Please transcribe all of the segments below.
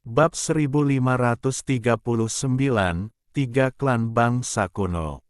Bab 1539, Tiga Klan Bangsa Kuno.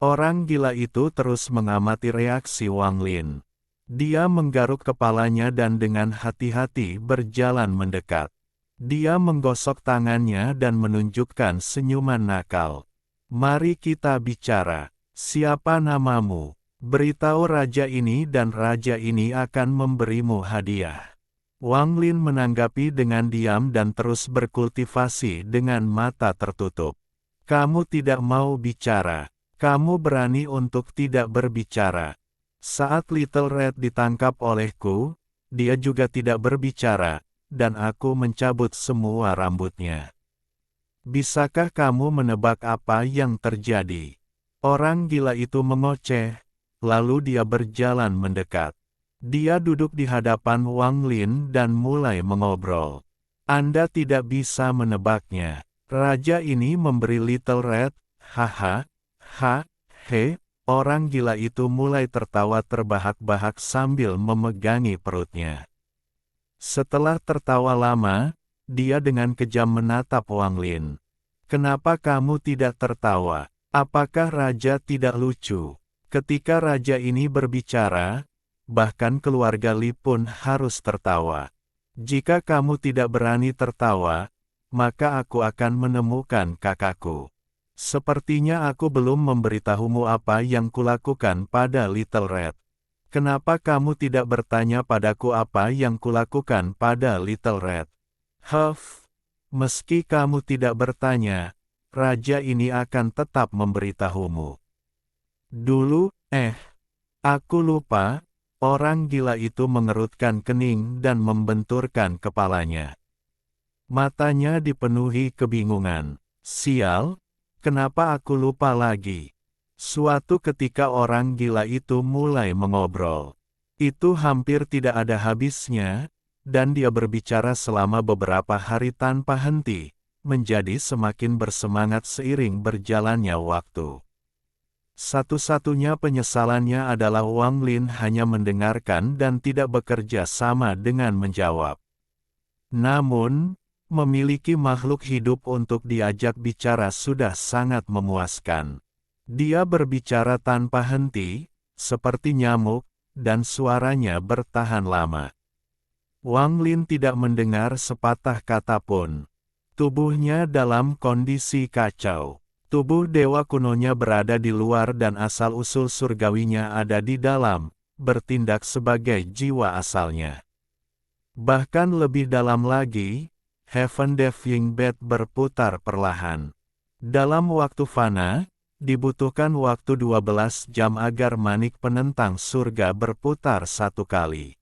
Orang gila itu terus mengamati reaksi Wang Lin. Dia menggaruk kepalanya dan dengan hati-hati berjalan mendekat. Dia menggosok tangannya dan menunjukkan senyuman nakal. "Mari kita bicara. Siapa namamu? Beritahu raja ini dan raja ini akan memberimu hadiah." Wang Lin menanggapi dengan diam dan terus berkultivasi dengan mata tertutup. "Kamu tidak mau bicara. Kamu berani untuk tidak berbicara. Saat Little Red ditangkap olehku, dia juga tidak berbicara, dan aku mencabut semua rambutnya. Bisakah kamu menebak apa yang terjadi?" Orang gila itu mengoceh, lalu dia berjalan mendekat. Dia duduk di hadapan Wang Lin dan mulai mengobrol. "Anda tidak bisa menebaknya. Raja ini memberi Little Red, haha, he." Orang gila itu mulai tertawa terbahak-bahak sambil memegangi perutnya. Setelah tertawa lama, dia dengan kejam menatap Wang Lin. "Kenapa kamu tidak tertawa? Apakah raja tidak lucu?" Ketika raja ini berbicara, bahkan keluarga Li pun harus tertawa. "Jika kamu tidak berani tertawa, maka aku akan menemukan kakakku. Sepertinya aku belum memberitahumu apa yang kulakukan pada Little Red. Kenapa kamu tidak bertanya padaku apa yang kulakukan pada Little Red?" Meski kamu tidak bertanya, raja ini akan tetap memberitahumu. Dulu, aku lupa." Orang gila itu mengerutkan kening dan membenturkan kepalanya. Matanya dipenuhi kebingungan. "Sial, kenapa aku lupa lagi?" Suatu ketika orang gila itu mulai mengobrol. Itu hampir tidak ada habisnya, dan dia berbicara selama beberapa hari tanpa henti, menjadi semakin bersemangat seiring berjalannya waktu. Satu-satunya penyesalannya adalah Wang Lin hanya mendengarkan dan tidak bekerja sama dengan menjawab. Namun, memiliki makhluk hidup untuk diajak bicara sudah sangat memuaskan. Dia berbicara tanpa henti, seperti nyamuk, dan suaranya bertahan lama. Wang Lin tidak mendengar sepatah kata pun. Tubuhnya dalam kondisi kacau. Tubuh dewa kunonya berada di luar dan asal-usul surgawinya ada di dalam, bertindak sebagai jiwa asalnya. Bahkan lebih dalam lagi, Heaven Diving Bed berputar perlahan. Dalam waktu fana, dibutuhkan waktu 12 jam agar manik penentang surga berputar satu kali.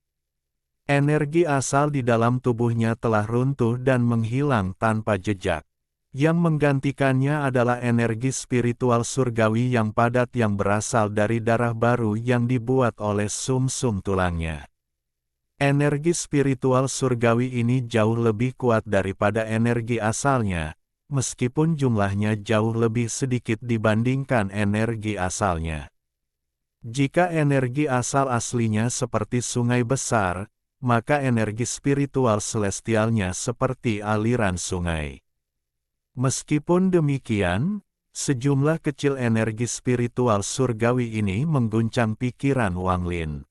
Energi asal di dalam tubuhnya telah runtuh dan menghilang tanpa jejak. Yang menggantikannya adalah energi spiritual surgawi yang padat yang berasal dari darah baru yang dibuat oleh sum-sum tulangnya. Energi spiritual surgawi ini jauh lebih kuat daripada energi asalnya, meskipun jumlahnya jauh lebih sedikit dibandingkan energi asalnya. Jika energi asal aslinya seperti sungai besar, maka energi spiritual celestialnya seperti aliran sungai. Meskipun demikian, sejumlah kecil energi spiritual surgawi ini mengguncang pikiran Wang Lin.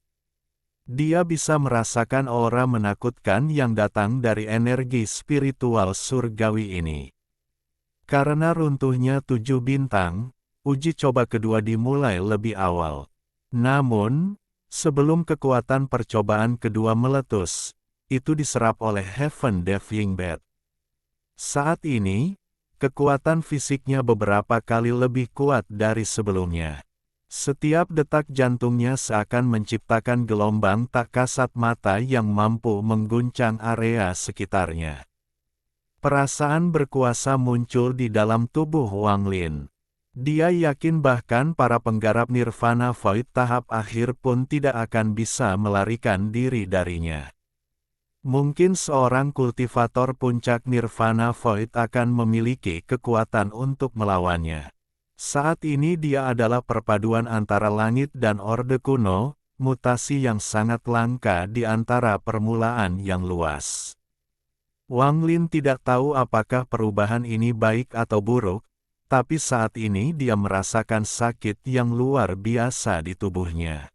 Dia bisa merasakan aura menakutkan yang datang dari energi spiritual surgawi ini. Karena runtuhnya 7 bintang, uji coba kedua dimulai lebih awal. Namun, sebelum kekuatan percobaan kedua meletus, itu diserap oleh Heaven Diving Bed. Saat ini, kekuatan fisiknya beberapa kali lebih kuat dari sebelumnya. Setiap detak jantungnya seakan menciptakan gelombang tak kasat mata yang mampu mengguncang area sekitarnya. Perasaan berkuasa muncul di dalam tubuh Wang Lin. Dia yakin bahkan para penggarap Nirvana Void tahap akhir pun tidak akan bisa melarikan diri darinya. Mungkin seorang kultivator puncak Nirvana Void akan memiliki kekuatan untuk melawannya. Saat ini dia adalah perpaduan antara langit dan orde kuno, mutasi yang sangat langka di antara permulaan yang luas. Wang Lin tidak tahu apakah perubahan ini baik atau buruk, tapi saat ini dia merasakan sakit yang luar biasa di tubuhnya.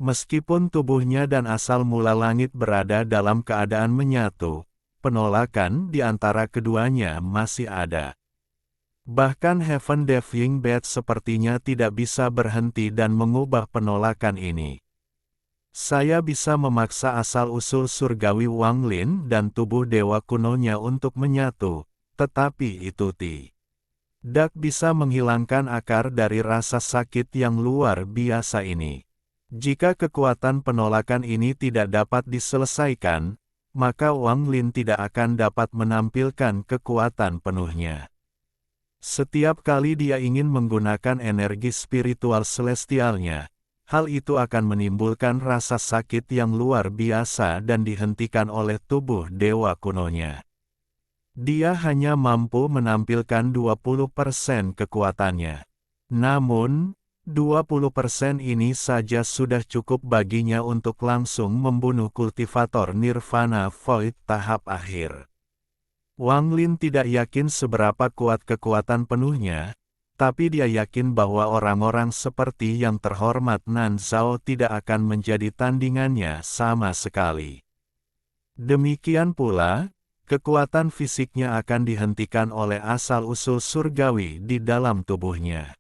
Meskipun tubuhnya dan asal mula langit berada dalam keadaan menyatu, penolakan di antara keduanya masih ada. Bahkan Heaven Diving Bed sepertinya tidak bisa berhenti dan mengubah penolakan ini. Saya bisa memaksa asal-usul surgawi Wang Lin dan tubuh dewa kunonya untuk menyatu, tetapi itu tidak bisa menghilangkan akar dari rasa sakit yang luar biasa ini. Jika kekuatan penolakan ini tidak dapat diselesaikan, maka Wang Lin tidak akan dapat menampilkan kekuatan penuhnya. Setiap kali dia ingin menggunakan energi spiritual celestialnya, hal itu akan menimbulkan rasa sakit yang luar biasa dan dihentikan oleh tubuh dewa kunonya. Dia hanya mampu menampilkan 20% kekuatannya. Namun, 20% ini saja sudah cukup baginya untuk langsung membunuh kultivator Nirvana Void tahap akhir. Wang Lin tidak yakin seberapa kuat kekuatan penuhnya, tapi dia yakin bahwa orang-orang seperti yang terhormat Nan Zhao tidak akan menjadi tandingannya sama sekali. Demikian pula, kekuatan fisiknya akan dihentikan oleh asal-usul surgawi di dalam tubuhnya.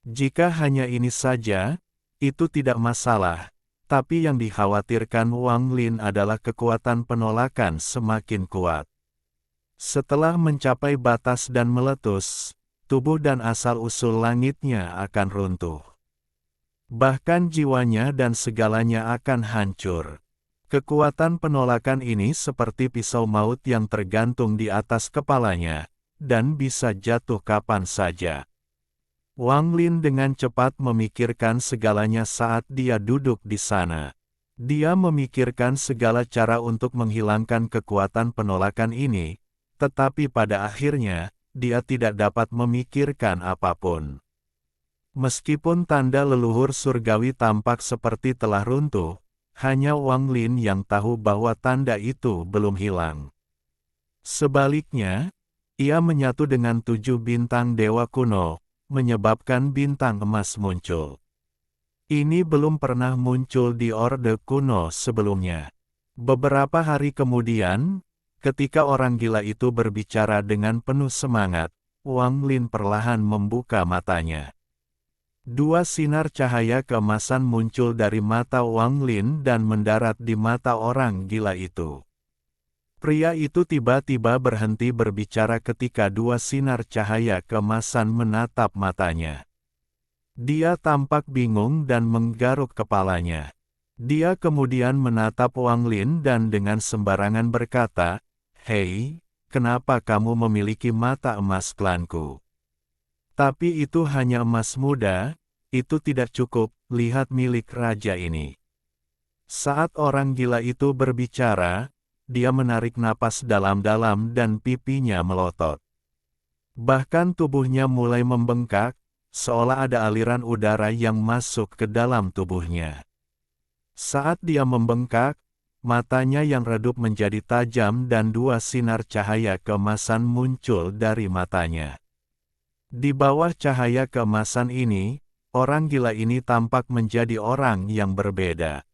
Jika hanya ini saja, itu tidak masalah, tapi yang dikhawatirkan Wang Lin adalah kekuatan penolakan semakin kuat. Setelah mencapai batas dan meletus, tubuh dan asal-usul langitnya akan runtuh. Bahkan jiwanya dan segalanya akan hancur. Kekuatan penolakan ini seperti pisau maut yang tergantung di atas kepalanya, dan bisa jatuh kapan saja. Wang Lin dengan cepat memikirkan segalanya saat dia duduk di sana. Dia memikirkan segala cara untuk menghilangkan kekuatan penolakan ini, tetapi pada akhirnya, dia tidak dapat memikirkan apapun. Meskipun tanda leluhur surgawi tampak seperti telah runtuh, hanya Wang Lin yang tahu bahwa tanda itu belum hilang. Sebaliknya, ia menyatu dengan 7 bintang dewa kuno, menyebabkan bintang emas muncul. Ini belum pernah muncul di Orde Kuno sebelumnya. Beberapa hari kemudian, ketika orang gila itu berbicara dengan penuh semangat, Wang Lin perlahan membuka matanya. 2 sinar cahaya keemasan muncul dari mata Wang Lin dan mendarat di mata orang gila itu. Pria itu tiba-tiba berhenti berbicara ketika 2 sinar cahaya keemasan menatap matanya. Dia tampak bingung dan menggaruk kepalanya. Dia kemudian menatap Wang Lin dan dengan sembarangan berkata, "Hei, kenapa kamu memiliki mata emas klanku? Tapi itu hanya emas muda, itu tidak cukup, lihat milik raja ini." Saat orang gila itu berbicara, dia menarik napas dalam-dalam dan pipinya melotot. Bahkan tubuhnya mulai membengkak, seolah ada aliran udara yang masuk ke dalam tubuhnya. Saat dia membengkak, matanya yang redup menjadi tajam dan 2 sinar cahaya keemasan muncul dari matanya. Di bawah cahaya keemasan ini, orang gila ini tampak menjadi orang yang berbeda.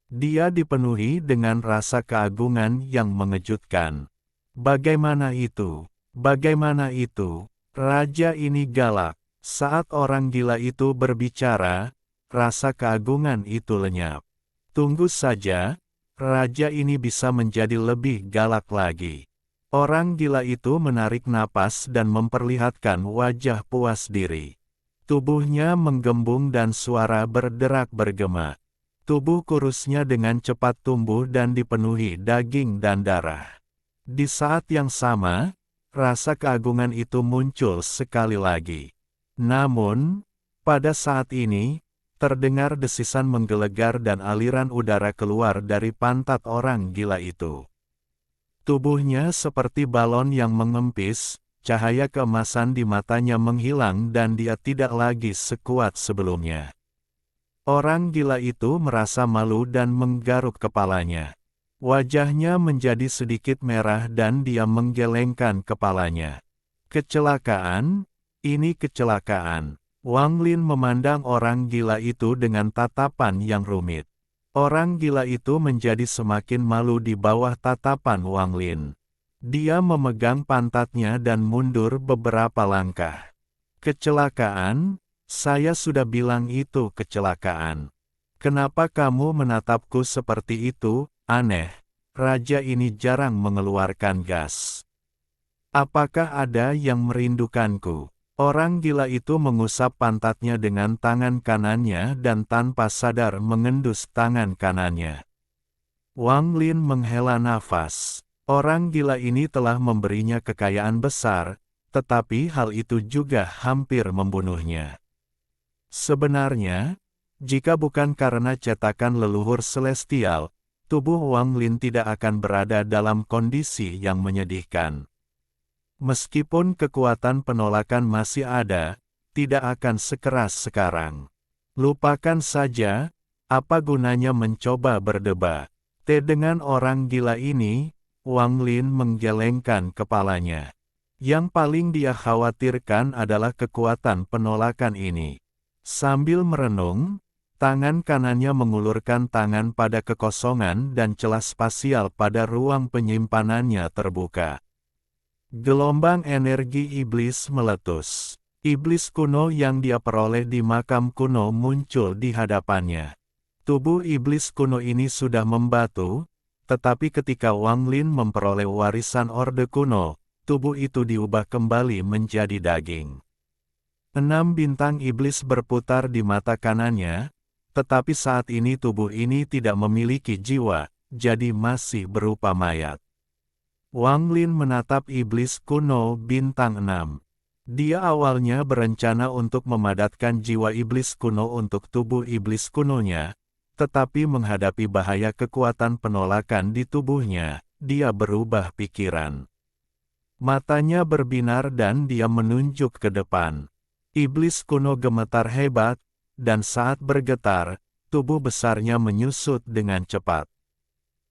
Dia dipenuhi dengan rasa keagungan yang mengejutkan. Bagaimana itu? Bagaimana itu? Raja ini galak. Saat orang gila itu berbicara, rasa keagungan itu lenyap. Tunggu saja. Raja ini bisa menjadi lebih galak lagi. Orang gila itu menarik napas dan memperlihatkan wajah puas diri. Tubuhnya menggembung dan suara berderak bergema. Tubuh kurusnya dengan cepat tumbuh dan dipenuhi daging dan darah. Di saat yang sama, rasa keagungan itu muncul sekali lagi. Namun, pada saat ini, terdengar desisan menggelegar dan aliran udara keluar dari pantat orang gila itu. Tubuhnya seperti balon yang mengempis, cahaya keemasan di matanya menghilang dan dia tidak lagi sekuat sebelumnya. Orang gila itu merasa malu dan menggaruk kepalanya. Wajahnya menjadi sedikit merah dan dia menggelengkan kepalanya. Kecelakaan? Ini kecelakaan. Wang Lin memandang orang gila itu dengan tatapan yang rumit. Orang gila itu menjadi semakin malu di bawah tatapan Wang Lin. Dia memegang pantatnya dan mundur beberapa langkah. Kecelakaan? Saya sudah bilang itu kecelakaan. Kenapa kamu menatapku seperti itu? Aneh. Raja ini jarang mengeluarkan gas. Apakah ada yang merindukanku? Orang gila itu mengusap pantatnya dengan tangan kanannya dan tanpa sadar mengendus tangan kanannya. Wang Lin menghela nafas. Orang gila ini telah memberinya kekayaan besar, tetapi hal itu juga hampir membunuhnya. Sebenarnya, jika bukan karena cetakan leluhur celestial, tubuh Wang Lin tidak akan berada dalam kondisi yang menyedihkan. Meskipun kekuatan penolakan masih ada, tidak akan sekeras sekarang. Lupakan saja, apa gunanya mencoba berdebat. Dengan orang gila ini, Wang Lin menggelengkan kepalanya. Yang paling dia khawatirkan adalah kekuatan penolakan ini. Sambil merenung, tangan kanannya mengulurkan tangan pada kekosongan dan celah spasial pada ruang penyimpanannya terbuka. Gelombang energi iblis meletus. Iblis kuno yang dia peroleh di makam kuno muncul di hadapannya. Tubuh iblis kuno ini sudah membatu, tetapi ketika Wang Lin memperoleh warisan Orde Kuno, tubuh itu diubah kembali menjadi daging. 6 bintang iblis berputar di mata kanannya, tetapi saat ini tubuh ini tidak memiliki jiwa, jadi masih berupa mayat. Wang Lin menatap iblis kuno bintang 6. Dia awalnya berencana untuk memadatkan jiwa iblis kuno untuk tubuh iblis kunonya, tetapi menghadapi bahaya kekuatan penolakan di tubuhnya, dia berubah pikiran. Matanya berbinar dan dia menunjuk ke depan. Iblis kuno gemetar hebat, dan saat bergetar, tubuh besarnya menyusut dengan cepat.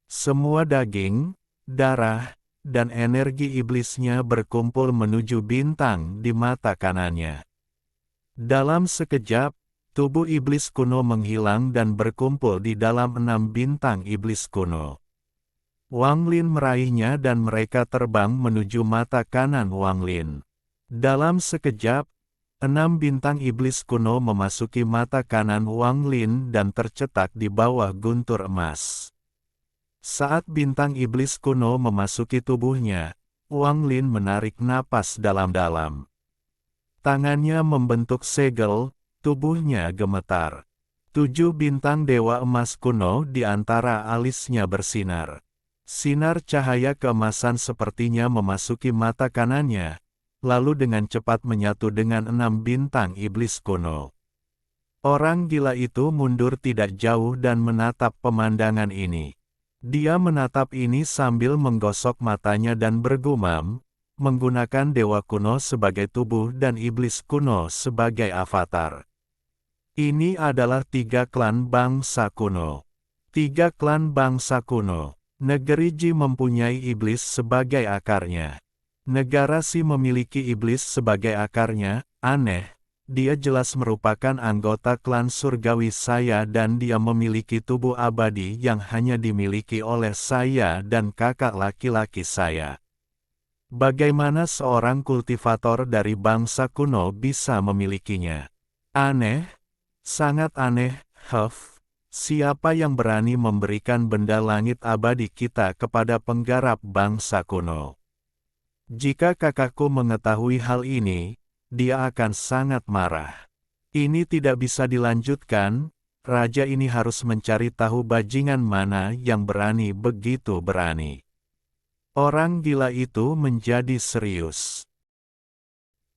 Semua daging, darah, dan energi iblisnya berkumpul menuju bintang di mata kanannya. Dalam sekejap, tubuh iblis kuno menghilang dan berkumpul di dalam 6 bintang iblis kuno. Wang Lin meraihnya dan mereka terbang menuju mata kanan Wang Lin. Dalam sekejap, 6 bintang iblis kuno memasuki mata kanan Wang Lin dan tercetak di bawah guntur emas. Saat bintang iblis kuno memasuki tubuhnya, Wang Lin menarik napas dalam-dalam. Tangannya membentuk segel, tubuhnya gemetar. 7 bintang dewa emas kuno di antara alisnya bersinar. Sinar cahaya keemasan sepertinya memasuki mata kanannya, lalu dengan cepat menyatu dengan 6 bintang iblis kuno. Orang gila itu mundur tidak jauh dan menatap pemandangan ini. Dia menatap ini sambil menggosok matanya dan bergumam, menggunakan dewa kuno sebagai tubuh dan iblis kuno sebagai avatar. Ini adalah 3 klan bangsa kuno. 3 klan bangsa kuno. Negeri Ji mempunyai iblis sebagai akarnya. Negara Si memiliki iblis sebagai akarnya. Aneh, dia jelas merupakan anggota klan surgawi saya dan dia memiliki tubuh abadi yang hanya dimiliki oleh saya dan kakak laki-laki saya. Bagaimana seorang kultivator dari bangsa kuno bisa memilikinya? Aneh, sangat aneh. Siapa yang berani memberikan benda langit abadi kita kepada penggarap bangsa kuno? Jika kakakku mengetahui hal ini, dia akan sangat marah. Ini tidak bisa dilanjutkan, raja ini harus mencari tahu bajingan mana yang berani begitu berani. Orang gila itu menjadi serius.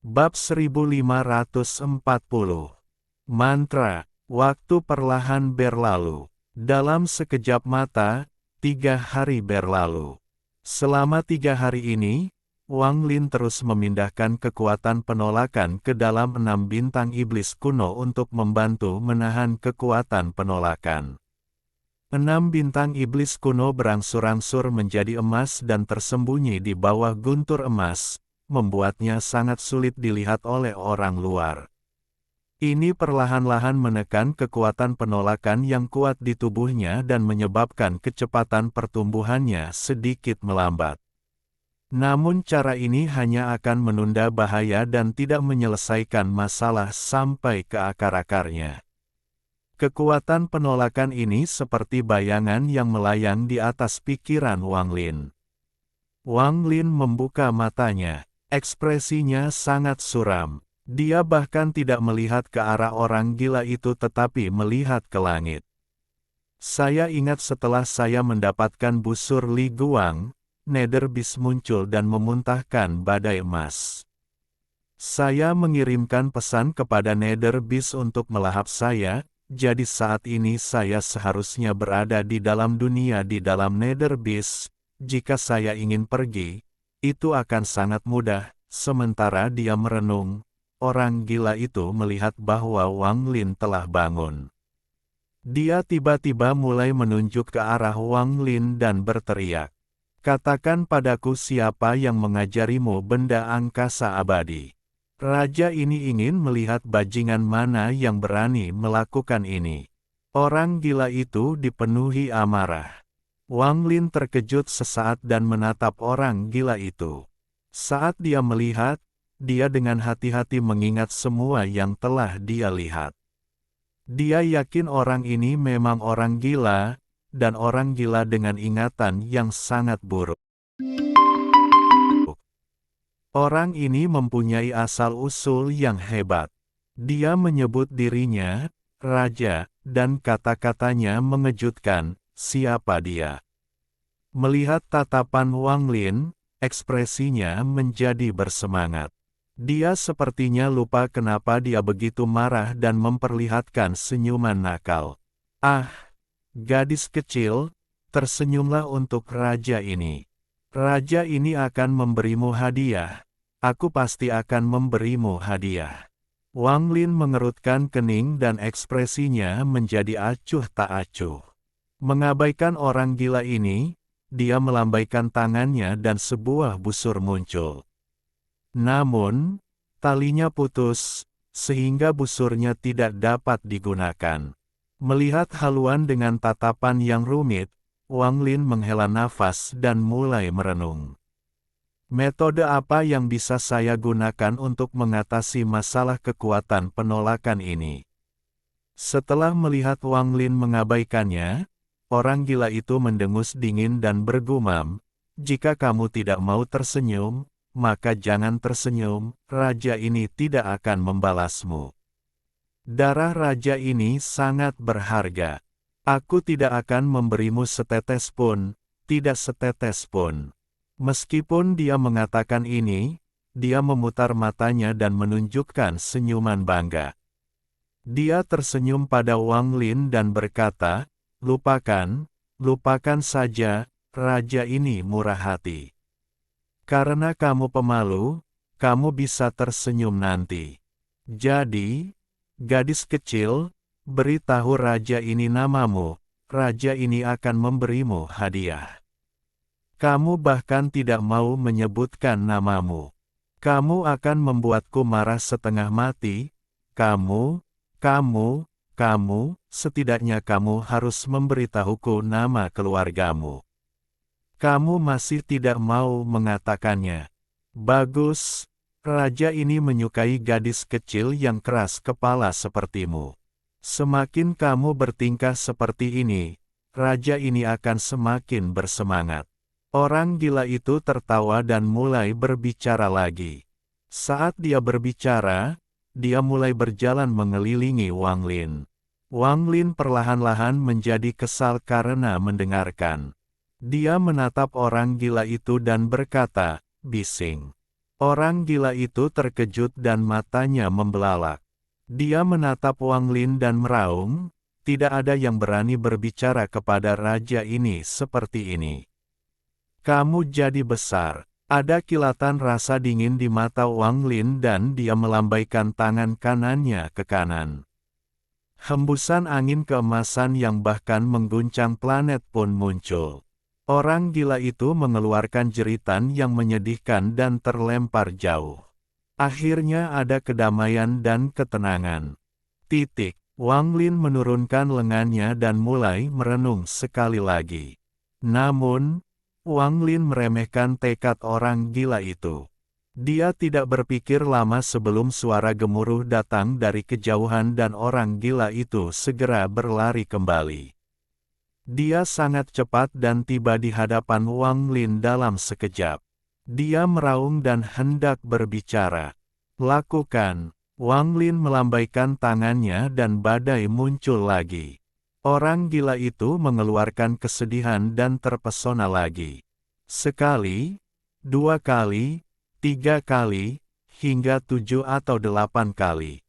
Bab 1540. Mantra, waktu perlahan berlalu. Dalam sekejap mata, 3 hari berlalu. Selama 3 hari ini, Wang Lin terus memindahkan kekuatan penolakan ke dalam 6 bintang iblis kuno untuk membantu menahan kekuatan penolakan. 6 bintang iblis kuno berangsur-angsur menjadi emas dan tersembunyi di bawah guntur emas, membuatnya sangat sulit dilihat oleh orang luar. Ini perlahan-lahan menekan kekuatan penolakan yang kuat di tubuhnya dan menyebabkan kecepatan pertumbuhannya sedikit melambat. Namun cara ini hanya akan menunda bahaya dan tidak menyelesaikan masalah sampai ke akar-akarnya. Kekuatan penolakan ini seperti bayangan yang melayang di atas pikiran Wang Lin. Wang Lin membuka matanya. Ekspresinya sangat suram. Dia bahkan tidak melihat ke arah orang gila itu tetapi melihat ke langit. Saya ingat setelah saya mendapatkan busur Li Guang, Nether Beast muncul dan memuntahkan badai emas. Saya mengirimkan pesan kepada Nether Beast untuk melahap saya. Jadi saat ini saya seharusnya berada di dalam dunia di dalam Nether Beast. Jika saya ingin pergi, itu akan sangat mudah. Sementara dia merenung, orang gila itu melihat bahwa Wang Lin telah bangun. Dia tiba-tiba mulai menunjuk ke arah Wang Lin dan berteriak, "Katakan padaku siapa yang mengajarimu benda angkasa abadi." Raja ini ingin melihat bajingan mana yang berani melakukan ini. Orang gila itu dipenuhi amarah. Wang Lin terkejut sesaat dan menatap orang gila itu. Saat dia melihat, dia dengan hati-hati mengingat semua yang telah dia lihat. Dia yakin orang ini memang orang gila, dan orang gila dengan ingatan yang sangat buruk. Orang ini mempunyai asal-usul yang hebat. Dia menyebut dirinya raja, dan kata-katanya mengejutkan. Siapa dia? Melihat tatapan Wang Lin, ekspresinya menjadi bersemangat. Dia sepertinya lupa kenapa dia begitu marah dan memperlihatkan senyuman nakal. "Ah, gadis kecil, tersenyumlah untuk raja ini. Raja ini akan memberimu hadiah. Aku pasti akan memberimu hadiah." Wang Lin mengerutkan kening dan ekspresinya menjadi acuh tak acuh. Mengabaikan orang gila ini, dia melambaikan tangannya dan sebuah busur muncul. Namun, talinya putus, sehingga busurnya tidak dapat digunakan. Melihat haluan dengan tatapan yang rumit, Wang Lin menghela nafas dan mulai merenung. Metode apa yang bisa saya gunakan untuk mengatasi masalah kekuatan penolakan ini? Setelah melihat Wang Lin mengabaikannya, orang gila itu mendengus dingin dan bergumam, "Jika kamu tidak mau tersenyum, maka jangan tersenyum, raja ini tidak akan membalasmu. Darah raja ini sangat berharga. Aku tidak akan memberimu setetes pun, tidak setetes pun." Meskipun dia mengatakan ini, dia memutar matanya dan menunjukkan senyuman bangga. Dia tersenyum pada Wang Lin dan berkata, lupakan saja, raja ini murah hati. Karena kamu pemalu, kamu bisa tersenyum nanti. Jadi, gadis kecil, beritahu raja ini namamu, raja ini akan memberimu hadiah. Kamu bahkan tidak mau menyebutkan namamu. Kamu akan membuatku marah setengah mati. Kamu, setidaknya kamu harus memberitahuku nama keluargamu. Kamu masih tidak mau mengatakannya. Bagus, raja ini menyukai gadis kecil yang keras kepala sepertimu. Semakin kamu bertingkah seperti ini, raja ini akan semakin bersemangat. Orang gila itu tertawa dan mulai berbicara lagi. Saat dia berbicara, dia mulai berjalan mengelilingi Wang Lin. Wang Lin perlahan-lahan menjadi kesal karena mendengarkan. Dia menatap orang gila itu dan berkata, bising. Orang gila itu terkejut dan matanya membelalak. Dia menatap Wang Lin dan meraung, tidak ada yang berani berbicara kepada raja ini seperti ini. Kamu jadi besar. Ada kilatan rasa dingin di mata Wang Lin dan dia melambaikan tangan kanannya ke kanan. Hembusan angin keemasan yang bahkan mengguncang planet pun muncul. Orang gila itu mengeluarkan jeritan yang menyedihkan dan terlempar jauh. Akhirnya ada kedamaian dan ketenangan. Titik. Wang Lin menurunkan lengannya dan mulai merenung sekali lagi. Namun, Wang Lin meremehkan tekad orang gila itu. Dia tidak berpikir lama sebelum suara gemuruh datang dari kejauhan dan orang gila itu segera berlari kembali. Dia sangat cepat dan tiba di hadapan Wang Lin dalam sekejap. Dia meraung dan hendak berbicara. Lakukan. Wang Lin melambaikan tangannya dan badai muncul lagi. Orang gila itu mengeluarkan kesedihan dan terpesona lagi. Sekali, 2 kali, 3 kali, hingga 7 atau 8 kali.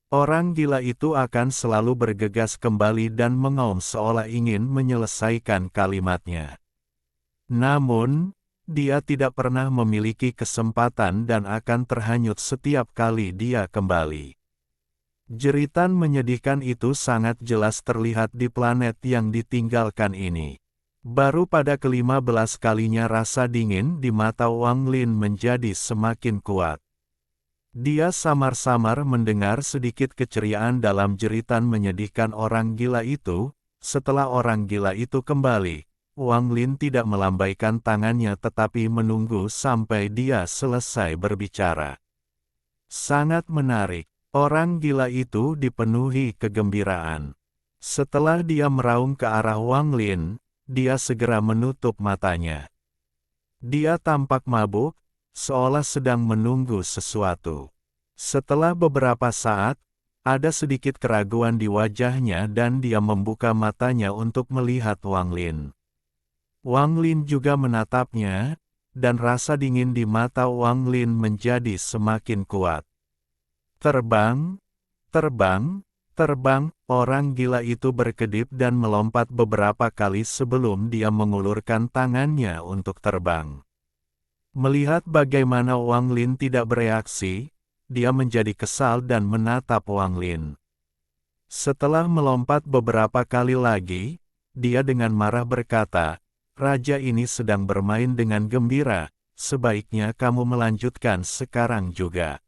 Orang gila itu akan selalu bergegas kembali dan mengaum seolah ingin menyelesaikan kalimatnya. Namun, dia tidak pernah memiliki kesempatan dan akan terhanyut setiap kali dia kembali. Jeritan menyedihkan itu sangat jelas terlihat di planet yang ditinggalkan ini. Baru pada ke-15 kalinya rasa dingin di mata Wang Lin menjadi semakin kuat. Dia samar-samar mendengar sedikit keceriaan dalam jeritan menyedihkan orang gila itu. Setelah orang gila itu kembali, Wang Lin tidak melambaikan tangannya tetapi menunggu sampai dia selesai berbicara. Sangat menarik. Orang gila itu dipenuhi kegembiraan. Setelah dia meraung ke arah Wang Lin, dia segera menutup matanya. Dia tampak mabuk, seolah sedang menunggu sesuatu. Setelah beberapa saat, ada sedikit keraguan di wajahnya dan dia membuka matanya untuk melihat Wang Lin. Wang Lin juga menatapnya, dan rasa dingin di mata Wang Lin menjadi semakin kuat. Terbang, terbang, terbang, orang gila itu berkedip dan melompat beberapa kali sebelum dia mengulurkan tangannya untuk terbang. Melihat bagaimana Wang Lin tidak bereaksi, dia menjadi kesal dan menatap Wang Lin. Setelah melompat beberapa kali lagi, dia dengan marah berkata, "Raja ini sedang bermain dengan gembira, sebaiknya kamu melanjutkan sekarang juga."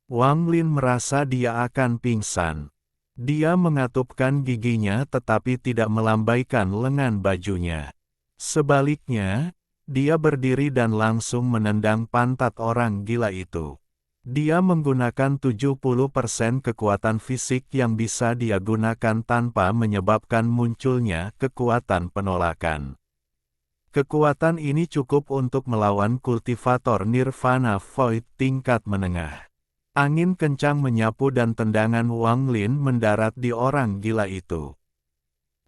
Wang Lin merasa dia akan pingsan. Dia mengatupkan giginya tetapi tidak melambaikan lengan bajunya. Sebaliknya, dia berdiri dan langsung menendang pantat orang gila itu. Dia menggunakan 70% kekuatan fisik yang bisa dia gunakan tanpa menyebabkan munculnya kekuatan penolakan. Kekuatan ini cukup untuk melawan kultivator Nirvana Void tingkat menengah. Angin kencang menyapu dan tendangan Wang Lin mendarat di orang gila itu.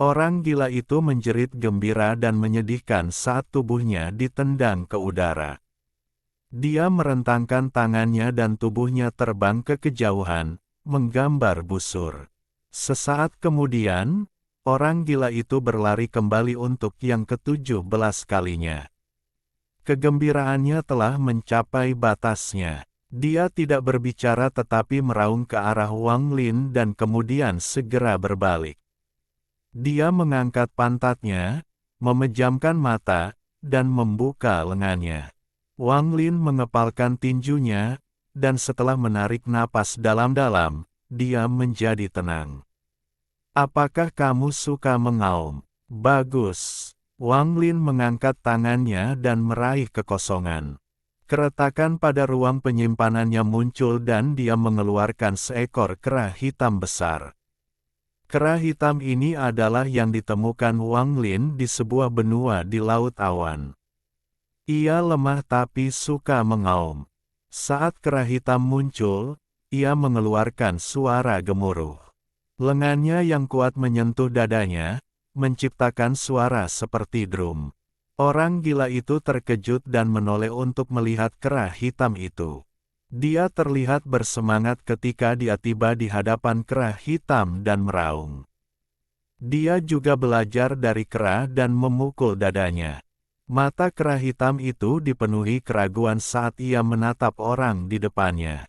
Orang gila itu menjerit gembira dan menyedihkan saat tubuhnya ditendang ke udara. Dia merentangkan tangannya dan tubuhnya terbang ke kejauhan, menggambar busur. Sesaat kemudian, orang gila itu berlari kembali untuk yang ke-17 kalinya. Kegembiraannya telah mencapai batasnya. Dia tidak berbicara tetapi meraung ke arah Wang Lin dan kemudian segera berbalik. Dia mengangkat pantatnya, memejamkan mata, dan membuka lengannya. Wang Lin mengepalkan tinjunya, dan setelah menarik napas dalam-dalam, dia menjadi tenang. "Apakah kamu suka mengaum?" "Bagus." Wang Lin mengangkat tangannya dan meraih kekosongan. Keretakan pada ruang penyimpanannya muncul dan dia mengeluarkan seekor kera hitam besar. Kera hitam ini adalah yang ditemukan Wang Lin di sebuah benua di Laut Awan. Ia lemah tapi suka mengaum. Saat kera hitam muncul, ia mengeluarkan suara gemuruh. Lengannya yang kuat menyentuh dadanya, menciptakan suara seperti drum. Orang gila itu terkejut dan menoleh untuk melihat kera hitam itu. Dia terlihat bersemangat ketika dia tiba di hadapan kera hitam dan meraung. Dia juga belajar dari kera dan memukul dadanya. Mata kera hitam itu dipenuhi keraguan saat ia menatap orang di depannya.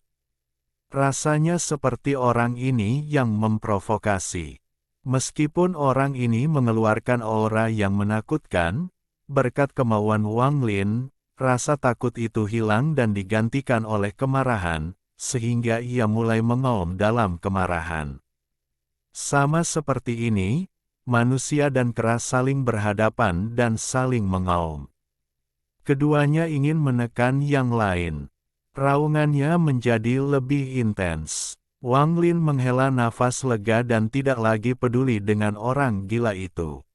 Rasanya seperti orang ini yang memprovokasi. Meskipun orang ini mengeluarkan aura yang menakutkan, berkat kemauan Wang Lin, rasa takut itu hilang dan digantikan oleh kemarahan, sehingga ia mulai mengaum dalam kemarahan. Sama seperti ini, manusia dan kera saling berhadapan dan saling mengaum. Keduanya ingin menekan yang lain. Raungannya menjadi lebih intens. Wang Lin menghela nafas lega dan tidak lagi peduli dengan orang gila itu.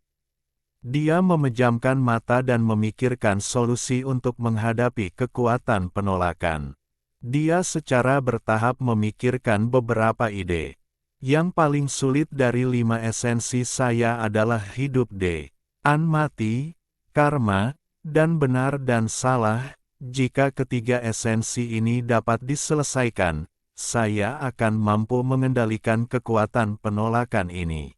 Dia memejamkan mata dan memikirkan solusi untuk menghadapi kekuatan penolakan. Dia secara bertahap memikirkan beberapa ide. Yang paling sulit dari 5 esensi saya adalah hidup dan mati, karma, dan benar dan salah. Jika ketiga esensi ini dapat diselesaikan, saya akan mampu mengendalikan kekuatan penolakan ini.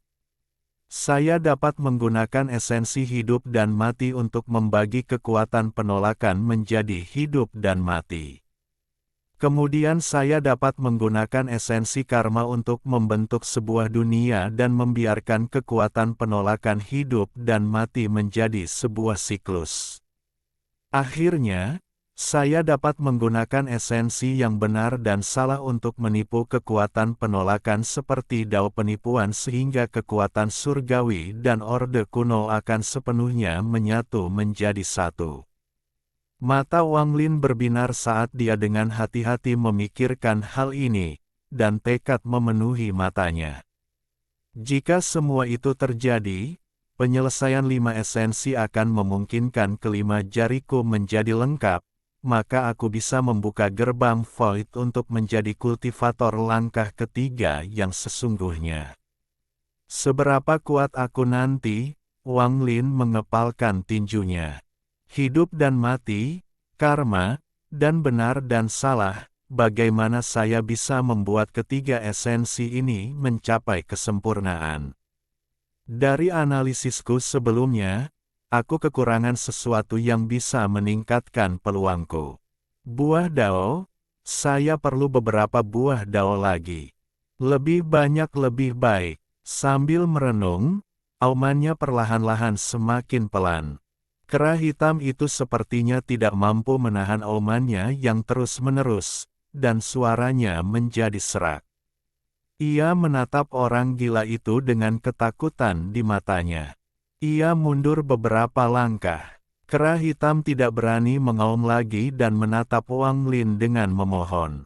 Saya dapat menggunakan esensi hidup dan mati untuk membagi kekuatan penolakan menjadi hidup dan mati. Kemudian saya dapat menggunakan esensi karma untuk membentuk sebuah dunia dan membiarkan kekuatan penolakan hidup dan mati menjadi sebuah siklus. Akhirnya, saya dapat menggunakan esensi yang benar dan salah untuk menipu kekuatan penolakan seperti dao penipuan sehingga kekuatan surgawi dan orde kuno akan sepenuhnya menyatu menjadi satu. Mata Wang Lin berbinar saat dia dengan hati-hati memikirkan hal ini, dan tekad memenuhi matanya. Jika semua itu terjadi, penyelesaian 5 esensi akan memungkinkan kelima jariku menjadi lengkap, maka aku bisa membuka gerbang Void untuk menjadi kultivator langkah ketiga yang sesungguhnya. Seberapa kuat aku nanti? Wang Lin mengepalkan tinjunya. Hidup dan mati, karma, dan benar dan salah, bagaimana saya bisa membuat ketiga esensi ini mencapai kesempurnaan? Dari analisisku sebelumnya, aku kekurangan sesuatu yang bisa meningkatkan peluangku. Buah dao, saya perlu beberapa buah dao lagi. Lebih banyak lebih baik. Sambil merenung, aumannya perlahan-lahan semakin pelan. Kera hitam itu sepertinya tidak mampu menahan aumannya yang terus-menerus, dan suaranya menjadi serak. Ia menatap orang gila itu dengan ketakutan di matanya. Ia mundur beberapa langkah. Kera hitam tidak berani mengaum lagi dan menatap Wang Lin dengan memohon.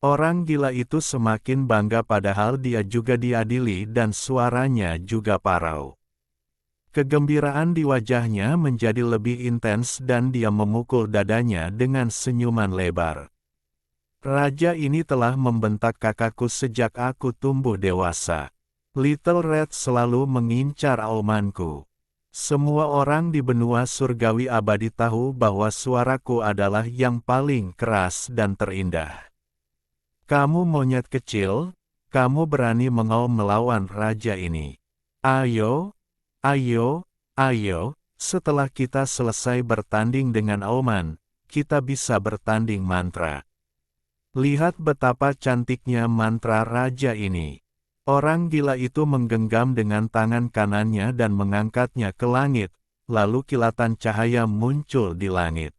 Orang gila itu semakin bangga padahal dia juga diadili dan suaranya juga parau. Kegembiraan di wajahnya menjadi lebih intens dan dia memukul dadanya dengan senyuman lebar. Raja ini telah membentak kakakku sejak aku tumbuh dewasa. Little Red selalu mengincar aumanku. Semua orang di benua surgawi abadi tahu bahwa suaraku adalah yang paling keras dan terindah. Kamu monyet kecil, kamu berani mengaum melawan raja ini. Ayo, ayo, ayo, setelah kita selesai bertanding dengan auman, kita bisa bertanding mantra. Lihat betapa cantiknya mantra raja ini. Orang gila itu menggenggam dengan tangan kanannya dan mengangkatnya ke langit, lalu kilatan cahaya muncul di langit.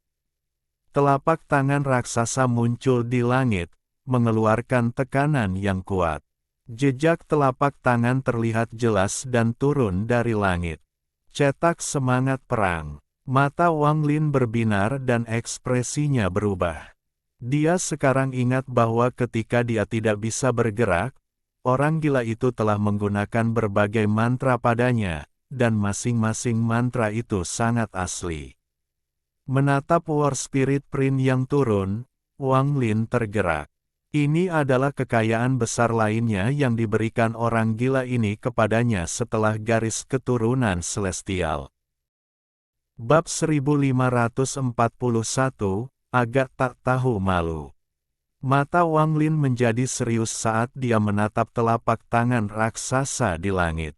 Telapak tangan raksasa muncul di langit, mengeluarkan tekanan yang kuat. Jejak telapak tangan terlihat jelas dan turun dari langit. Cetak semangat perang. Mata Wang Lin berbinar dan ekspresinya berubah. Dia sekarang ingat bahwa ketika dia tidak bisa bergerak, orang gila itu telah menggunakan berbagai mantra padanya, dan masing-masing mantra itu sangat asli. Menatap War Spirit Print yang turun, Wang Lin tergerak. Ini adalah kekayaan besar lainnya yang diberikan orang gila ini kepadanya setelah garis keturunan celestial. Bab 1541, agak tak tahu malu. Mata Wang Lin menjadi serius saat dia menatap telapak tangan raksasa di langit.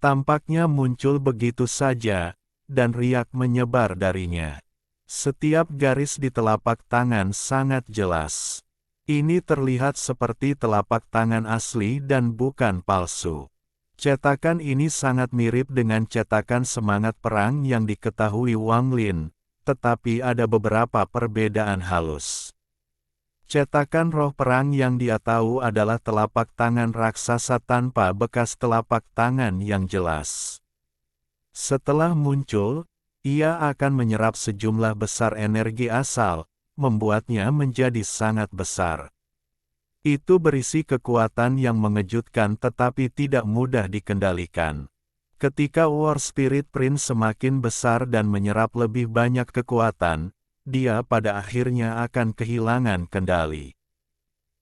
Tampaknya muncul begitu saja, dan riak menyebar darinya. Setiap garis di telapak tangan sangat jelas. Ini terlihat seperti telapak tangan asli dan bukan palsu. Cetakan ini sangat mirip dengan cetakan semangat perang yang diketahui Wang Lin, tetapi ada beberapa perbedaan halus. Cetakan roh perang yang dia tahu adalah telapak tangan raksasa tanpa bekas telapak tangan yang jelas. Setelah muncul, ia akan menyerap sejumlah besar energi asal, membuatnya menjadi sangat besar. Itu berisi kekuatan yang mengejutkan tetapi tidak mudah dikendalikan. Ketika War Spirit Prince semakin besar dan menyerap lebih banyak kekuatan, dia pada akhirnya akan kehilangan kendali.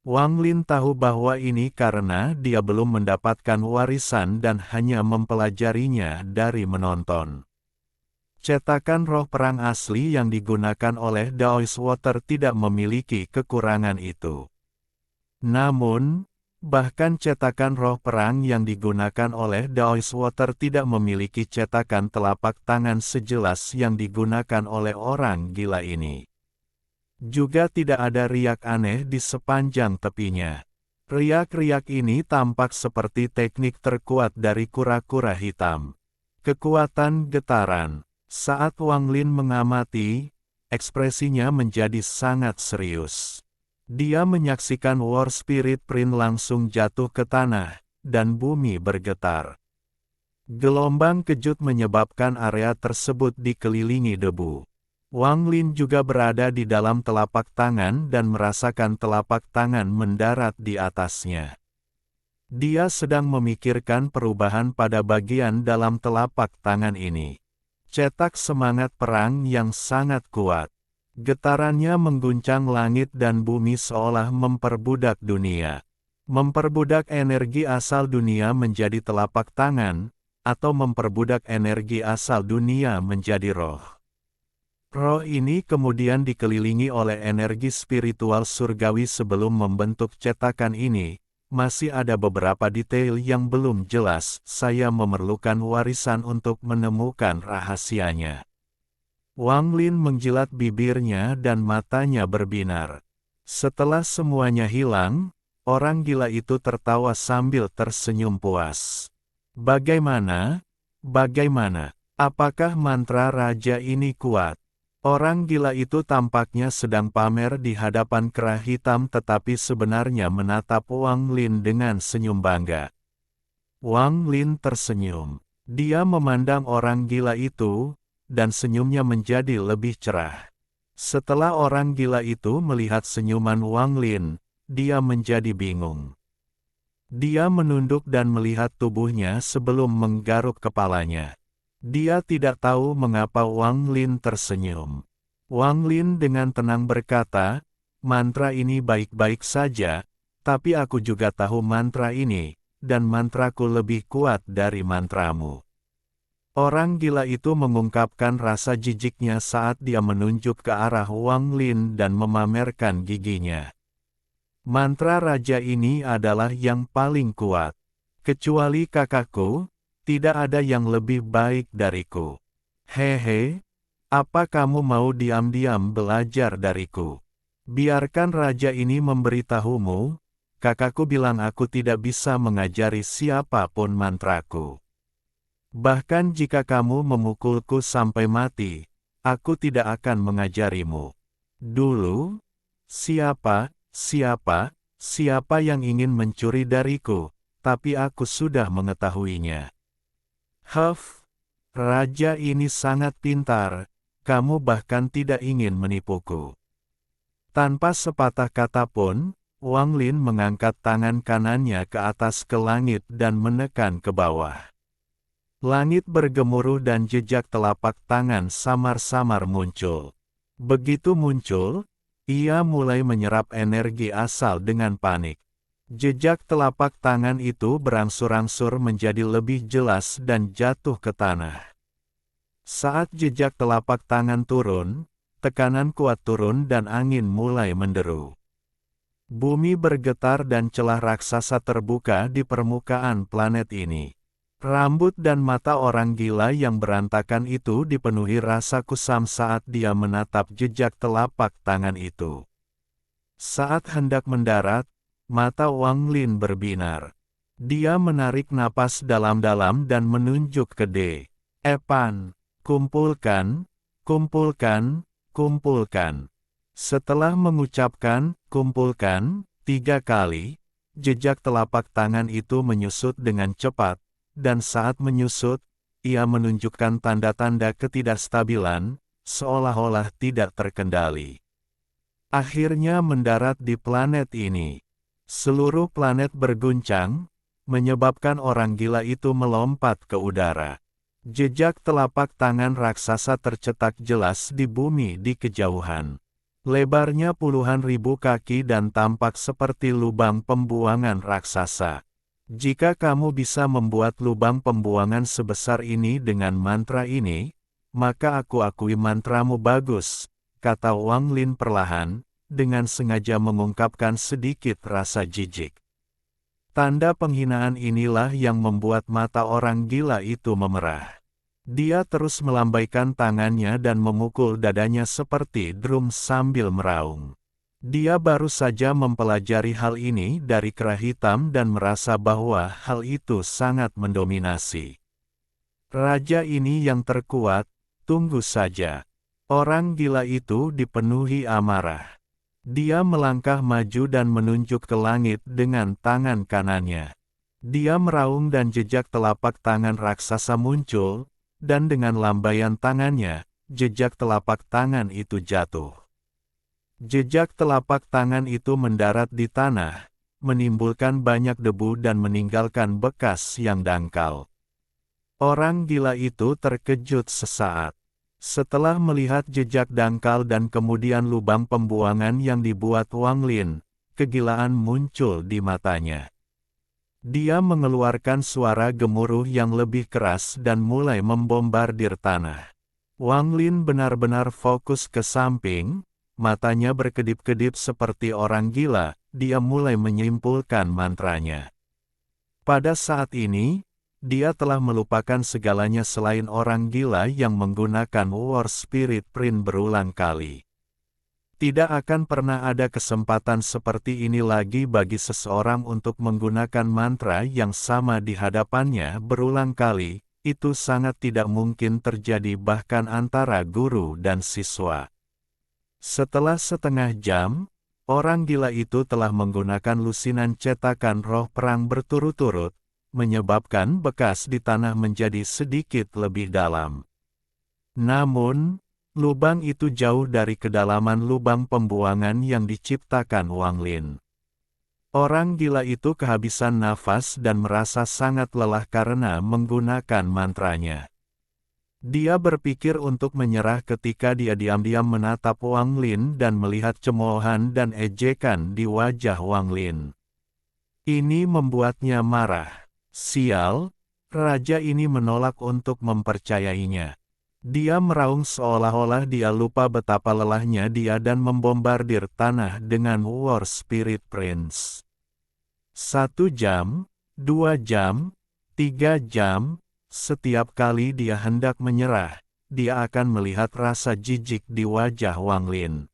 Wang Lin tahu bahwa ini karena dia belum mendapatkan warisan dan hanya mempelajarinya dari menonton. Cetakan roh perang asli yang digunakan oleh Daoist Water tidak memiliki kekurangan itu. Namun, bahkan cetakan roh perang yang digunakan oleh Daoist Water tidak memiliki cetakan telapak tangan sejelas yang digunakan oleh orang gila ini. Juga tidak ada riak aneh di sepanjang tepinya. Riak-riak ini tampak seperti teknik terkuat dari kura-kura hitam. Kekuatan getaran. Saat Wang Lin mengamati, ekspresinya menjadi sangat serius. Dia menyaksikan War Spirit Prince langsung jatuh ke tanah, dan bumi bergetar. Gelombang kejut menyebabkan area tersebut dikelilingi debu. Wang Lin juga berada di dalam telapak tangan dan merasakan telapak tangan mendarat di atasnya. Dia sedang memikirkan perubahan pada bagian dalam telapak tangan ini. Cetak semangat perang yang sangat kuat. Getarannya mengguncang langit dan bumi seolah memperbudak dunia. Memperbudak energi asal dunia menjadi telapak tangan, atau memperbudak energi asal dunia menjadi roh. Roh ini kemudian dikelilingi oleh energi spiritual surgawi sebelum membentuk cetakan ini. Masih ada beberapa detail yang belum jelas, saya memerlukan warisan untuk menemukan rahasianya. Wang Lin menjilat bibirnya dan matanya berbinar. Setelah semuanya hilang, orang gila itu tertawa sambil tersenyum puas. Bagaimana? Bagaimana? Apakah mantra raja ini kuat? Orang gila itu tampaknya sedang pamer di hadapan kera hitam tetapi sebenarnya menatap Wang Lin dengan senyum bangga. Wang Lin tersenyum. Dia memandang orang gila itu, dan senyumnya menjadi lebih cerah. Setelah orang gila itu melihat senyuman Wang Lin, dia menjadi bingung. Dia menunduk dan melihat tubuhnya sebelum menggaruk kepalanya. Dia tidak tahu mengapa Wang Lin tersenyum. Wang Lin dengan tenang berkata, mantra ini baik-baik saja, tapi aku juga tahu mantra ini, dan mantraku lebih kuat dari mantramu. Orang gila itu mengungkapkan rasa jijiknya saat dia menunjuk ke arah Wang Lin dan memamerkan giginya. Mantra raja ini adalah yang paling kuat. Kecuali kakakku, tidak ada yang lebih baik dariku. Hehe, apa kamu mau diam-diam belajar dariku? Biarkan raja ini memberitahumu, kakakku bilang aku tidak bisa mengajari siapapun mantraku. Bahkan jika kamu memukulku sampai mati, aku tidak akan mengajarimu. Dulu, siapa yang ingin mencuri dariku, tapi aku sudah mengetahuinya. Raja ini sangat pintar, kamu bahkan tidak ingin menipuku. Tanpa sepatah kata pun, Wang Lin mengangkat tangan kanannya ke atas ke langit dan menekan ke bawah. Langit bergemuruh dan jejak telapak tangan samar-samar muncul. Begitu muncul, ia mulai menyerap energi asal dengan panik. Jejak telapak tangan itu berangsur-angsur menjadi lebih jelas dan jatuh ke tanah. Saat jejak telapak tangan turun, tekanan kuat turun dan angin mulai menderu. Bumi bergetar dan celah raksasa terbuka di permukaan planet ini. Rambut dan mata orang gila yang berantakan itu dipenuhi rasa kusam saat dia menatap jejak telapak tangan itu. Saat hendak mendarat, mata Wang Lin berbinar. Dia menarik napas dalam-dalam dan menunjuk ke Epan. Kumpulkan, kumpulkan, kumpulkan. Setelah mengucapkan, kumpulkan, 3 kali, jejak telapak tangan itu menyusut dengan cepat, dan saat menyusut, ia menunjukkan tanda-tanda ketidakstabilan, seolah-olah tidak terkendali. Akhirnya mendarat di planet ini. Seluruh planet berguncang, menyebabkan orang gila itu melompat ke udara. Jejak telapak tangan raksasa tercetak jelas di bumi di kejauhan. Lebarnya puluhan ribu kaki dan tampak seperti lubang pembuangan raksasa. Jika kamu bisa membuat lubang pembuangan sebesar ini dengan mantra ini, maka aku akui mantramu bagus, kata Wang Lin perlahan, dengan sengaja mengungkapkan sedikit rasa jijik. Tanda penghinaan inilah yang membuat mata orang gila itu memerah. Dia terus melambaikan tangannya dan memukul dadanya seperti drum sambil meraung. Dia baru saja mempelajari hal ini dari kera hitam dan merasa bahwa hal itu sangat mendominasi. Raja ini yang terkuat, tunggu saja. Orang gila itu dipenuhi amarah. Dia melangkah maju dan menunjuk ke langit dengan tangan kanannya. Dia meraung dan jejak telapak tangan raksasa muncul, dan dengan lambaian tangannya, jejak telapak tangan itu jatuh. Jejak telapak tangan itu mendarat di tanah, menimbulkan banyak debu dan meninggalkan bekas yang dangkal. Orang gila itu terkejut sesaat. Setelah melihat jejak dangkal dan kemudian lubang pembuangan yang dibuat Wang Lin, kegilaan muncul di matanya. Dia mengeluarkan suara gemuruh yang lebih keras dan mulai membombardir tanah. Wang Lin benar-benar fokus ke samping, matanya berkedip-kedip seperti orang gila, dia mulai menyimpulkan mantranya. Pada saat ini, dia telah melupakan segalanya selain orang gila yang menggunakan War Spirit Print berulang kali. Tidak akan pernah ada kesempatan seperti ini lagi bagi seseorang untuk menggunakan mantra yang sama di hadapannya berulang kali, itu sangat tidak mungkin terjadi bahkan antara guru dan siswa. Setelah setengah jam, orang gila itu telah menggunakan lusinan cetakan roh perang berturut-turut, menyebabkan bekas di tanah menjadi sedikit lebih dalam. Namun, lubang itu jauh dari kedalaman lubang pembuangan yang diciptakan Wang Lin. Orang gila itu kehabisan nafas dan merasa sangat lelah karena menggunakan mantranya. Dia berpikir untuk menyerah ketika dia diam-diam menatap Wang Lin dan melihat cemoohan dan ejekan di wajah Wang Lin. Ini membuatnya marah. Sial, raja ini menolak untuk mempercayainya. Dia meraung seolah-olah dia lupa betapa lelahnya dia dan membombardir tanah dengan War Spirit Prince. 1 jam, 2 jam, 3 jam, setiap kali dia hendak menyerah, dia akan melihat rasa jijik di wajah Wang Lin.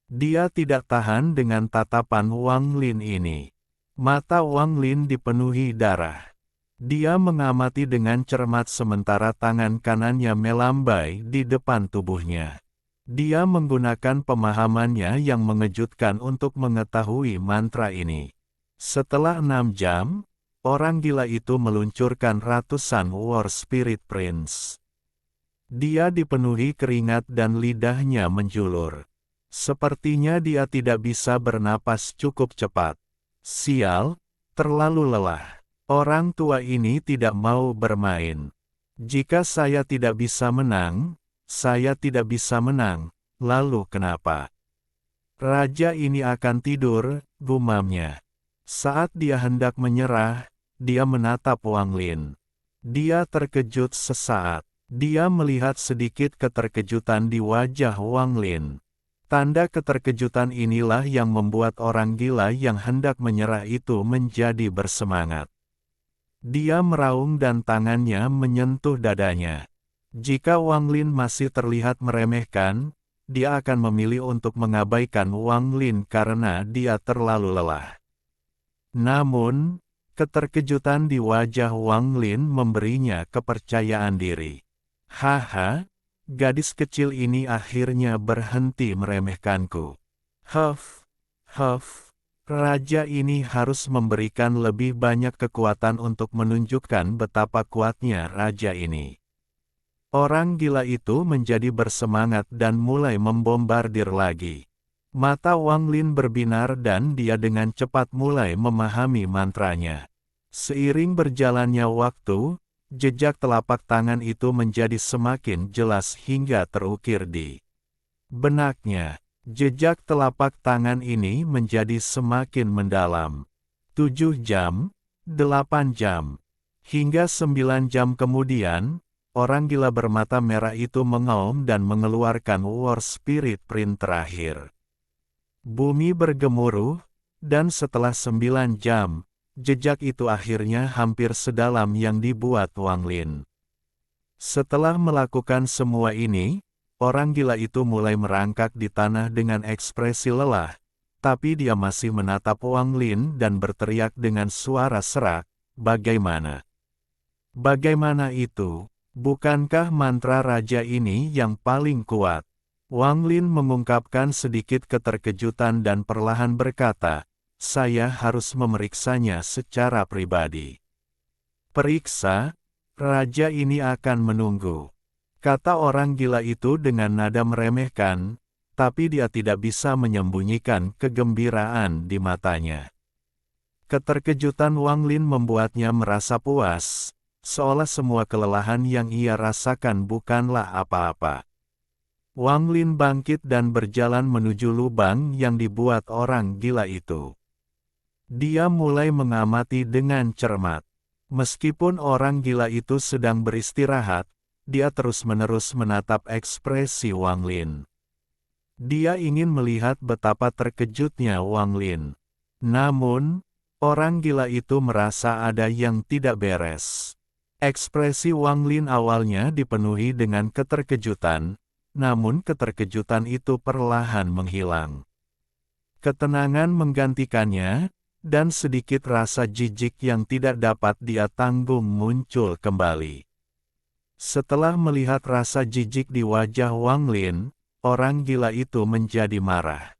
Dia tidak tahan dengan tatapan Wang Lin ini. Mata Wang Lin dipenuhi darah. Dia mengamati dengan cermat sementara tangan kanannya melambai di depan tubuhnya. Dia menggunakan pemahamannya yang mengejutkan untuk mengetahui mantra ini. Setelah 6 jam, orang gila itu meluncurkan ratusan War Spirit Prince. Dia dipenuhi keringat dan lidahnya menjulur. Sepertinya dia tidak bisa bernapas cukup cepat. Sial, terlalu lelah. Orang tua ini tidak mau bermain. Jika saya tidak bisa menang, saya tidak bisa menang, lalu kenapa? Raja ini akan tidur, gumamnya. Saat dia hendak menyerah, dia menatap Wang Lin. Dia terkejut sesaat. Dia melihat sedikit keterkejutan di wajah Wang Lin. Tanda keterkejutan inilah yang membuat orang gila yang hendak menyerah itu menjadi bersemangat. Dia meraung dan tangannya menyentuh dadanya. Jika Wang Lin masih terlihat meremehkan, dia akan memilih untuk mengabaikan Wang Lin karena dia terlalu lelah. Namun, keterkejutan di wajah Wang Lin memberinya kepercayaan diri. Haha, gadis kecil ini akhirnya berhenti meremehkanku. Huff, huff, raja ini harus memberikan lebih banyak kekuatan untuk menunjukkan betapa kuatnya raja ini. Orang gila itu menjadi bersemangat dan mulai membombardir lagi. Mata Wang Lin berbinar dan dia dengan cepat mulai memahami mantranya. Seiring berjalannya waktu, jejak telapak tangan itu menjadi semakin jelas hingga terukir di benaknya. Jejak telapak tangan ini menjadi semakin mendalam. 7 jam, 8 jam, hingga 9 jam kemudian, orang gila bermata merah itu mengaum dan mengeluarkan War Spirit Print terakhir. Bumi bergemuruh, dan setelah 9 jam, jejak itu akhirnya hampir sedalam yang dibuat Wang Lin. Setelah melakukan semua ini, orang gila itu mulai merangkak di tanah dengan ekspresi lelah, tapi dia masih menatap Wang Lin dan berteriak dengan suara serak, "Bagaimana? Bagaimana itu? Bukankah mantra raja ini yang paling kuat?" Wang Lin mengungkapkan sedikit keterkejutan dan perlahan berkata, "Saya harus memeriksanya secara pribadi." "Periksa? Raja ini akan menunggu," kata orang gila itu dengan nada meremehkan, tapi dia tidak bisa menyembunyikan kegembiraan di matanya. Keterkejutan Wang Lin membuatnya merasa puas, seolah semua kelelahan yang ia rasakan bukanlah apa-apa. Wang Lin bangkit dan berjalan menuju lubang yang dibuat orang gila itu. Dia mulai mengamati dengan cermat. Meskipun orang gila itu sedang beristirahat, dia terus-menerus menatap ekspresi Wang Lin. Dia ingin melihat betapa terkejutnya Wang Lin. Namun, orang gila itu merasa ada yang tidak beres. Ekspresi Wang Lin awalnya dipenuhi dengan keterkejutan, namun keterkejutan itu perlahan menghilang. Ketenangan menggantikannya, dan sedikit rasa jijik yang tidak dapat dia tanggung muncul kembali. Setelah melihat rasa jijik di wajah Wang Lin, orang gila itu menjadi marah.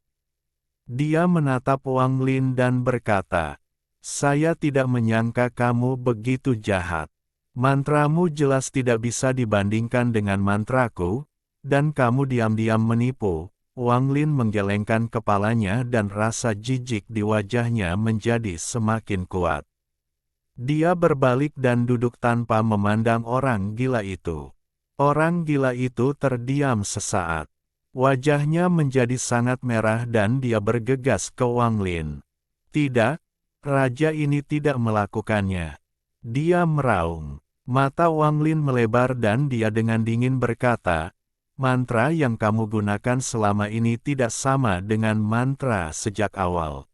Dia menatap Wang Lin dan berkata, "Saya tidak menyangka kamu begitu jahat. Mantramu jelas tidak bisa dibandingkan dengan mantraku, dan kamu diam-diam menipu." Wang Lin menggelengkan kepalanya dan rasa jijik di wajahnya menjadi semakin kuat. Dia berbalik dan duduk tanpa memandang orang gila itu. Orang gila itu terdiam sesaat. Wajahnya menjadi sangat merah dan dia bergegas ke Wang Lin. "Tidak, raja ini tidak melakukannya." Dia meraung. Mata Wang Lin melebar dan dia dengan dingin berkata, "Mantra yang kamu gunakan selama ini tidak sama dengan mantra sejak awal.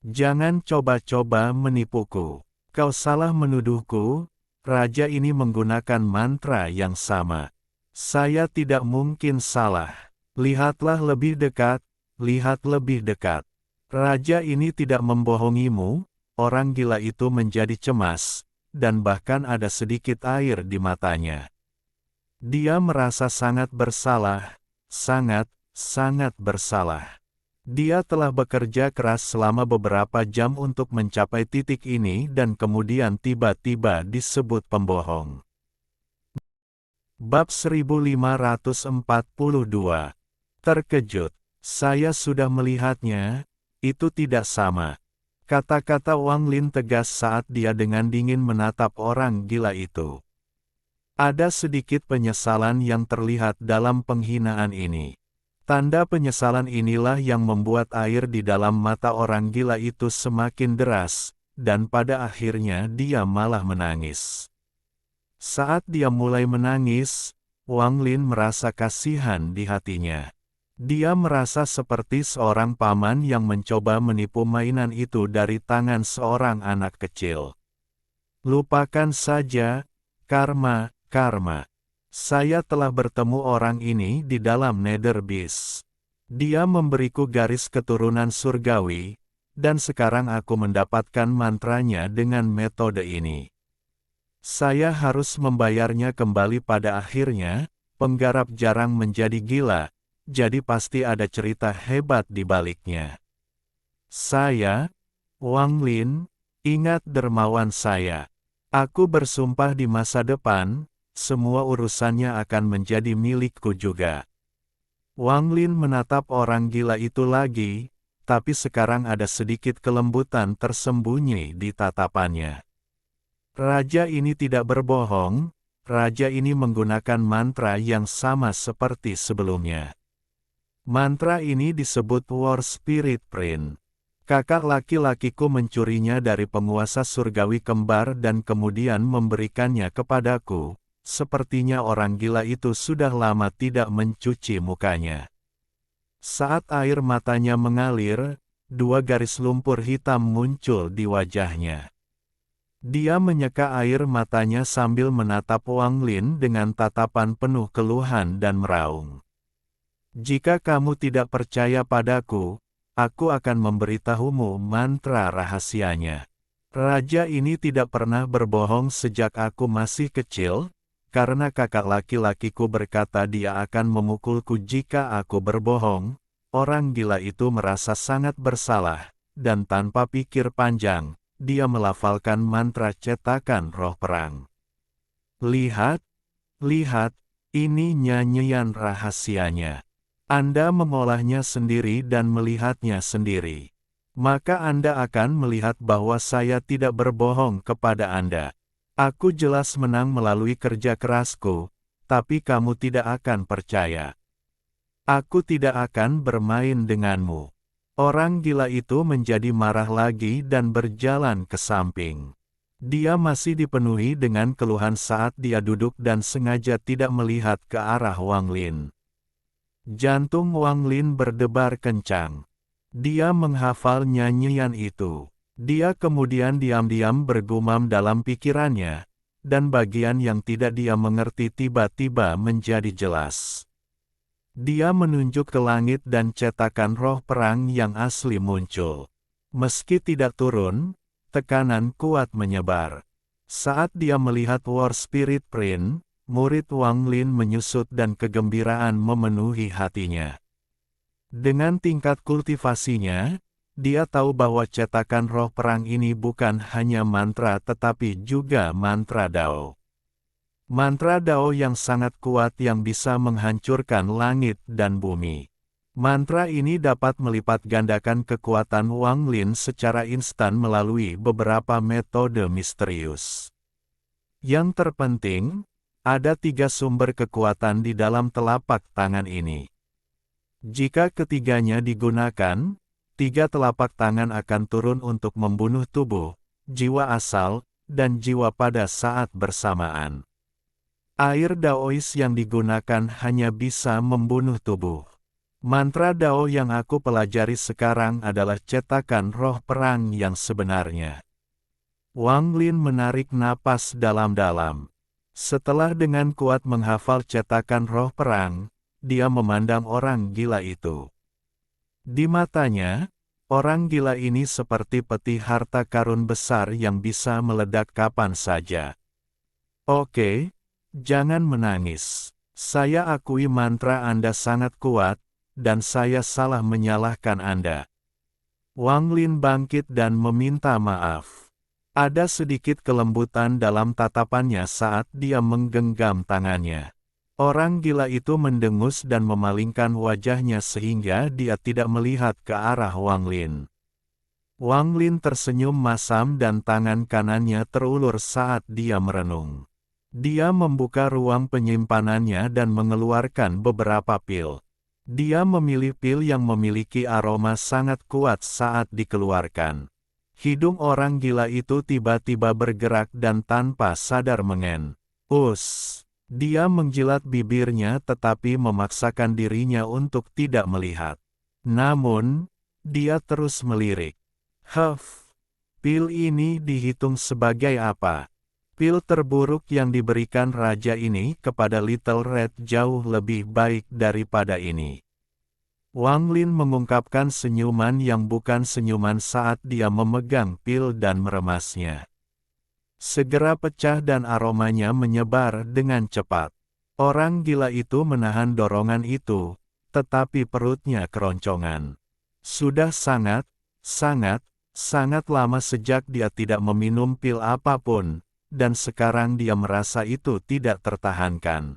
Jangan coba-coba menipuku. Kau salah menuduhku, raja ini menggunakan mantra yang sama. Saya tidak mungkin salah. Lihatlah lebih dekat, lihat lebih dekat. Raja ini tidak membohongimu." Orang gila itu menjadi cemas, dan bahkan ada sedikit air di matanya. Dia merasa sangat bersalah, sangat bersalah. Dia telah bekerja keras selama beberapa jam untuk mencapai titik ini dan kemudian tiba-tiba disebut pembohong. Bab 1542. Terkejut. "Saya sudah melihatnya, itu tidak sama," kata-kata Wang Lin tegas saat dia dengan dingin menatap orang gila itu. Ada sedikit penyesalan yang terlihat dalam penghinaan ini. Tanda penyesalan inilah yang membuat air di dalam mata orang gila itu semakin deras, dan pada akhirnya dia malah menangis. Saat dia mulai menangis, Wang Lin merasa kasihan di hatinya. Dia merasa seperti seorang paman yang mencoba menipu mainan itu dari tangan seorang anak kecil. "Lupakan saja, karma. Saya telah bertemu orang ini di dalam Nether Beast. Dia memberiku garis keturunan surgawi, dan sekarang aku mendapatkan mantranya dengan metode ini. Saya harus membayarnya kembali pada akhirnya. Penggarap jarang menjadi gila, jadi pasti ada cerita hebat di baliknya. Saya, Wang Lin, ingat dermawan saya. Aku bersumpah di masa depan, semua urusannya akan menjadi milikku juga. Wang Lin menatap orang gila itu lagi, tapi sekarang ada sedikit kelembutan tersembunyi di tatapannya. Raja ini tidak berbohong, raja ini menggunakan mantra yang sama seperti sebelumnya. Mantra ini disebut War Spirit Print. Kakak laki-lakiku mencurinya dari penguasa surgawi kembar dan kemudian memberikannya kepadaku. Sepertinya orang gila itu sudah lama tidak mencuci mukanya. Saat air matanya mengalir, dua garis lumpur hitam muncul di wajahnya. Dia menyeka air matanya sambil menatap Wang Lin dengan tatapan penuh keluhan dan meraung. Jika kamu tidak percaya padaku, aku akan memberitahumu mantra rahasianya. Raja ini tidak pernah berbohong sejak aku masih kecil, karena kakak laki-lakiku berkata dia akan memukulku jika aku berbohong. Orang gila itu merasa sangat bersalah, dan tanpa pikir panjang, dia melafalkan mantra cetakan roh perang. Lihat, lihat, ini nyanyian rahasianya. Anda mengolahnya sendiri dan melihatnya sendiri. Maka Anda akan melihat bahwa saya tidak berbohong kepada Anda. Aku jelas menang melalui kerja kerasku, tapi kamu tidak akan percaya. Aku tidak akan bermain denganmu. Orang gila itu menjadi marah lagi dan berjalan ke samping. Dia masih dipenuhi dengan keluhan saat dia duduk dan sengaja tidak melihat ke arah Wang Lin. Jantung Wang Lin berdebar kencang. Dia menghafal nyanyian itu. Dia kemudian diam-diam bergumam dalam pikirannya, dan bagian yang tidak dia mengerti tiba-tiba menjadi jelas. Dia menunjuk ke langit dan cetakan roh perang yang asli muncul. Meski tidak turun, tekanan kuat menyebar. Saat dia melihat War Spirit Print, murid Wang Lin menyusut dan kegembiraan memenuhi hatinya. Dengan tingkat kultivasinya, dia tahu bahwa cetakan roh perang ini bukan hanya mantra tetapi juga mantra Dao. Mantra Dao yang sangat kuat yang bisa menghancurkan langit dan bumi. Mantra ini dapat melipat gandakan kekuatan Wang Lin secara instan melalui beberapa metode misterius. Yang terpenting, ada 3 sumber kekuatan di dalam telapak tangan ini. Jika ketiganya digunakan, 3 telapak tangan akan turun untuk membunuh tubuh, jiwa asal, dan jiwa pada saat bersamaan. Air Daois yang digunakan hanya bisa membunuh tubuh. Mantra Dao yang aku pelajari sekarang adalah cetakan roh perang yang sebenarnya. Wang Lin menarik napas dalam-dalam. Setelah dengan kuat menghafal cetakan roh perang, dia memandang orang gila itu. Di matanya, orang gila ini seperti peti harta karun besar yang bisa meledak kapan saja. Oke. Jangan menangis. Saya akui mantra Anda sangat kuat, dan saya salah menyalahkan Anda. Wang Lin bangkit dan meminta maaf. Ada sedikit kelembutan dalam tatapannya saat dia menggenggam tangannya. Orang gila itu mendengus dan memalingkan wajahnya sehingga dia tidak melihat ke arah Wang Lin. Wang Lin tersenyum masam dan tangan kanannya terulur saat dia merenung. Dia membuka ruang penyimpanannya dan mengeluarkan beberapa pil. Dia memilih pil yang memiliki aroma sangat kuat saat dikeluarkan. Hidung orang gila itu tiba-tiba bergerak dan tanpa sadar mengen. Dia menjilat bibirnya tetapi memaksakan dirinya untuk tidak melihat. Namun, dia terus melirik. Pil ini dihitung sebagai apa? Pil terburuk yang diberikan raja ini kepada Little Red jauh lebih baik daripada ini. Wang Lin mengungkapkan senyuman yang bukan senyuman saat dia memegang pil dan meremasnya. Segera pecah dan aromanya menyebar dengan cepat. Orang gila itu menahan dorongan itu, tetapi perutnya keroncongan. Sudah sangat lama sejak dia tidak meminum pil apapun, dan sekarang dia merasa itu tidak tertahankan.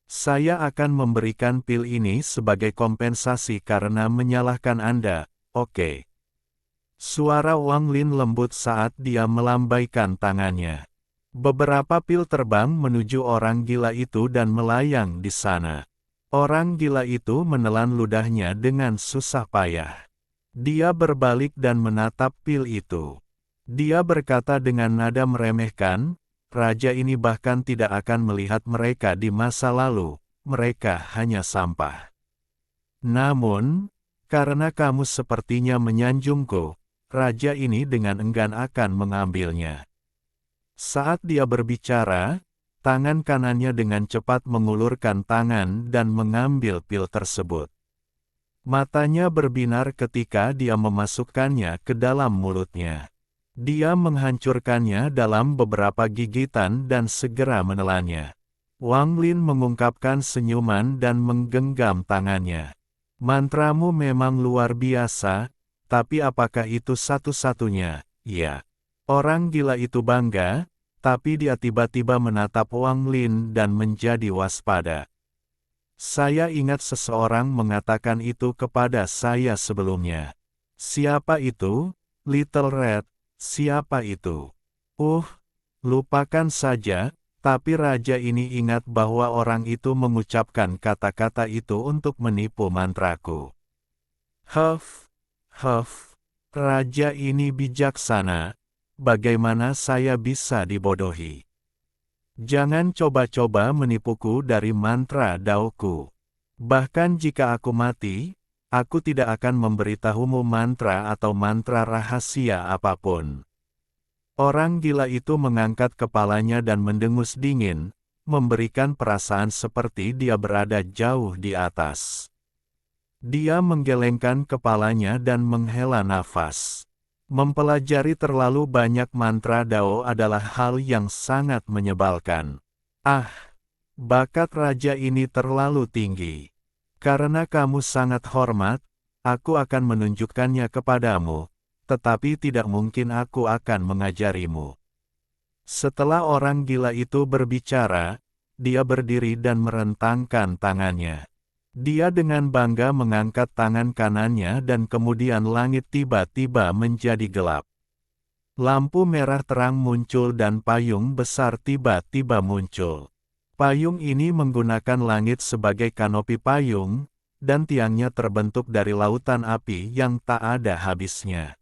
Saya akan memberikan pil ini sebagai kompensasi karena menyalahkan Anda, oke? Suara Wang Lin lembut saat dia melambaikan tangannya. Beberapa pil terbang menuju orang gila itu dan melayang di sana. Orang gila itu menelan ludahnya dengan susah payah. Dia berbalik dan menatap pil itu. Dia berkata dengan nada meremehkan, raja ini bahkan tidak akan melihat mereka di masa lalu, mereka hanya sampah. Namun, karena kamu sepertinya menyanjungku, raja ini dengan enggan akan mengambilnya. Saat dia berbicara, tangan kanannya dengan cepat mengulurkan tangan dan mengambil pil tersebut. Matanya berbinar ketika dia memasukkannya ke dalam mulutnya. Dia menghancurkannya dalam beberapa gigitan dan segera menelannya. Wang Lin mengungkapkan senyuman dan menggenggam tangannya. Mantramu memang luar biasa, tapi apakah itu satu-satunya? Ya. Orang gila itu bangga, tapi dia tiba-tiba menatap Wang Lin dan menjadi waspada. Saya ingat seseorang mengatakan itu kepada saya sebelumnya. Siapa itu? Little Red. Siapa itu? Lupakan saja, tapi raja ini ingat bahwa orang itu mengucapkan kata-kata itu untuk menipu mantraku. Huff, raja ini bijaksana, bagaimana saya bisa dibodohi? Jangan coba-coba menipuku dari mantra daoku. Bahkan jika aku mati, aku tidak akan memberitahumu mantra atau mantra rahasia apapun. Orang gila itu mengangkat kepalanya dan mendengus dingin, memberikan perasaan seperti dia berada jauh di atas. Dia menggelengkan kepalanya dan menghela nafas. Mempelajari terlalu banyak mantra Dao adalah hal yang sangat menyebalkan. Bakat raja ini terlalu tinggi. Karena kamu sangat hormat, aku akan menunjukkannya kepadamu, tetapi tidak mungkin aku akan mengajarimu. Setelah orang gila itu berbicara, dia berdiri dan merentangkan tangannya. Dia dengan bangga mengangkat tangan kanannya dan kemudian langit tiba-tiba menjadi gelap. Lampu merah terang muncul dan payung besar tiba-tiba muncul. Payung ini menggunakan langit sebagai kanopi payung, dan tiangnya terbentuk dari lautan api yang tak ada habisnya.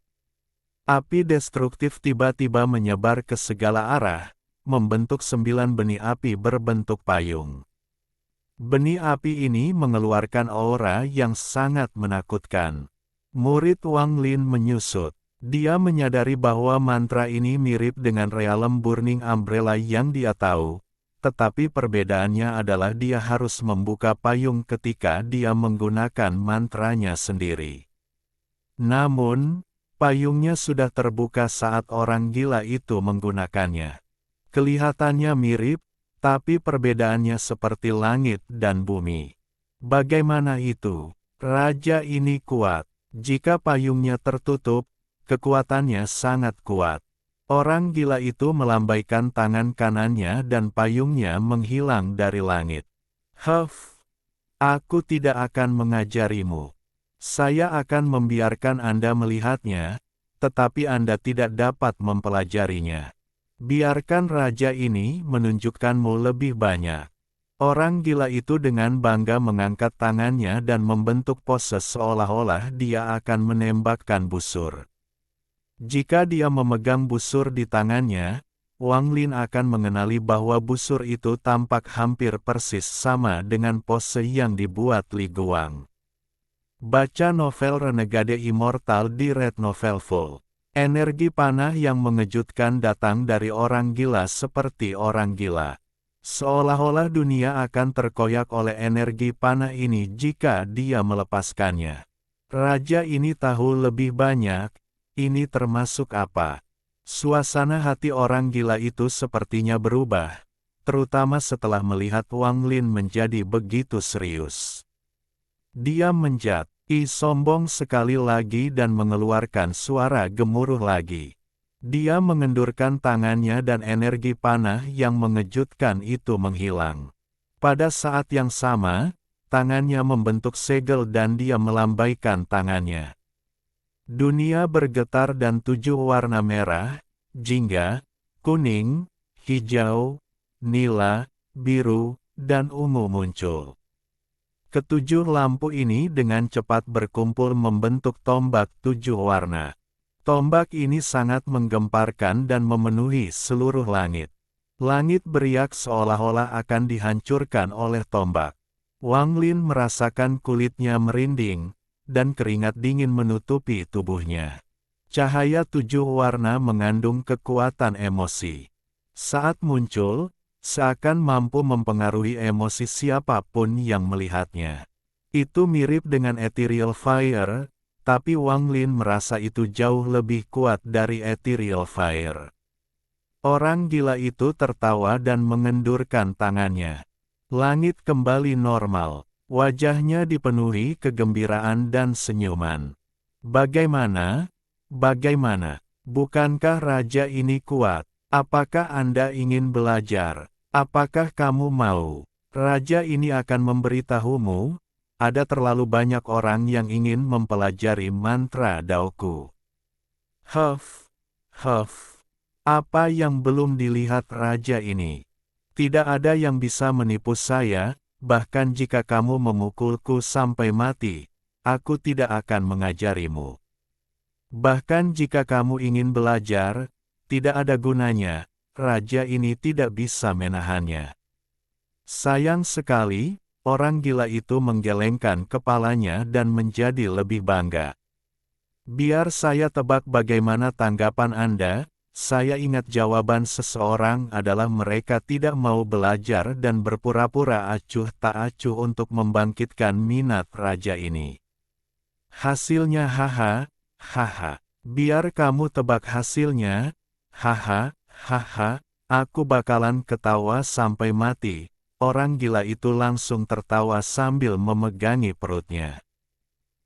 Api destruktif tiba-tiba menyebar ke segala arah, membentuk 9 benih api berbentuk payung. Benih api ini mengeluarkan aura yang sangat menakutkan. Murid Wang Lin menyusut. Dia menyadari bahwa mantra ini mirip dengan Realm Burning Umbrella yang dia tahu. Tetapi perbedaannya adalah dia harus membuka payung ketika dia menggunakan mantranya sendiri. Namun, payungnya sudah terbuka saat orang gila itu menggunakannya. Kelihatannya mirip, tapi perbedaannya seperti langit dan bumi. Bagaimana itu? Raja ini kuat. Jika payungnya tertutup, kekuatannya sangat kuat. Orang gila itu melambaikan tangan kanannya dan payungnya menghilang dari langit. Aku tidak akan mengajarimu. Saya akan membiarkan Anda melihatnya, tetapi Anda tidak dapat mempelajarinya. Biarkan raja ini menunjukkanmu lebih banyak. Orang gila itu dengan bangga mengangkat tangannya dan membentuk pose seolah-olah dia akan menembakkan busur. Jika dia memegang busur di tangannya, Wang Lin akan mengenali bahwa busur itu tampak hampir persis sama dengan pose yang dibuat Li Guang. Baca novel Renegade Immortal di Red Novel Full. Energi panah yang mengejutkan datang dari orang gila seperti orang gila. Seolah-olah dunia akan terkoyak oleh energi panah ini jika dia melepaskannya. Raja ini tahu lebih banyak, ini termasuk apa? Suasana hati orang gila itu sepertinya berubah, terutama setelah melihat Wang Lin menjadi begitu serius. Dia menjat, sombong sekali lagi dan mengeluarkan suara gemuruh lagi. Dia mengendurkan tangannya dan energi panah yang mengejutkan itu menghilang. Pada saat yang sama, tangannya membentuk segel dan dia melambaikan tangannya. Dunia bergetar dan 7 warna merah, jingga, kuning, hijau, nila, biru, dan ungu muncul. Ketujuh lampu ini dengan cepat berkumpul membentuk tombak 7 warna. Tombak ini sangat menggemparkan dan memenuhi seluruh langit. Langit beriak seolah-olah akan dihancurkan oleh tombak. Wang Lin merasakan kulitnya merinding, dan keringat dingin menutupi tubuhnya. Cahaya 7 warna mengandung kekuatan emosi. Saat muncul, seakan mampu mempengaruhi emosi siapapun yang melihatnya. Itu mirip dengan Ethereal Fire, tapi Wang Lin merasa itu jauh lebih kuat dari Ethereal Fire. Orang gila itu tertawa dan mengendurkan tangannya. Langit kembali normal, wajahnya dipenuhi kegembiraan dan senyuman. Bagaimana? Bagaimana? Bukankah raja ini kuat? Apakah Anda ingin belajar? Apakah kamu mau? Raja ini akan memberitahumu, ada terlalu banyak orang yang ingin mempelajari mantra Daoku. Huff, huff. Apa yang belum dilihat raja ini? Tidak ada yang bisa menipu saya, bahkan jika kamu memukulku sampai mati, aku tidak akan mengajarimu. Bahkan jika kamu ingin belajar, tidak ada gunanya. Raja ini tidak bisa menahannya. Sayang sekali, orang gila itu menggelengkan kepalanya dan menjadi lebih bangga. Biar saya tebak bagaimana tanggapan Anda, saya ingat jawaban seseorang adalah mereka tidak mau belajar dan berpura-pura acuh tak acuh untuk membangkitkan minat raja ini. Hasilnya haha, haha. Biar kamu tebak hasilnya, haha. Haha, aku bakalan ketawa sampai mati. Orang gila itu langsung tertawa sambil memegangi perutnya.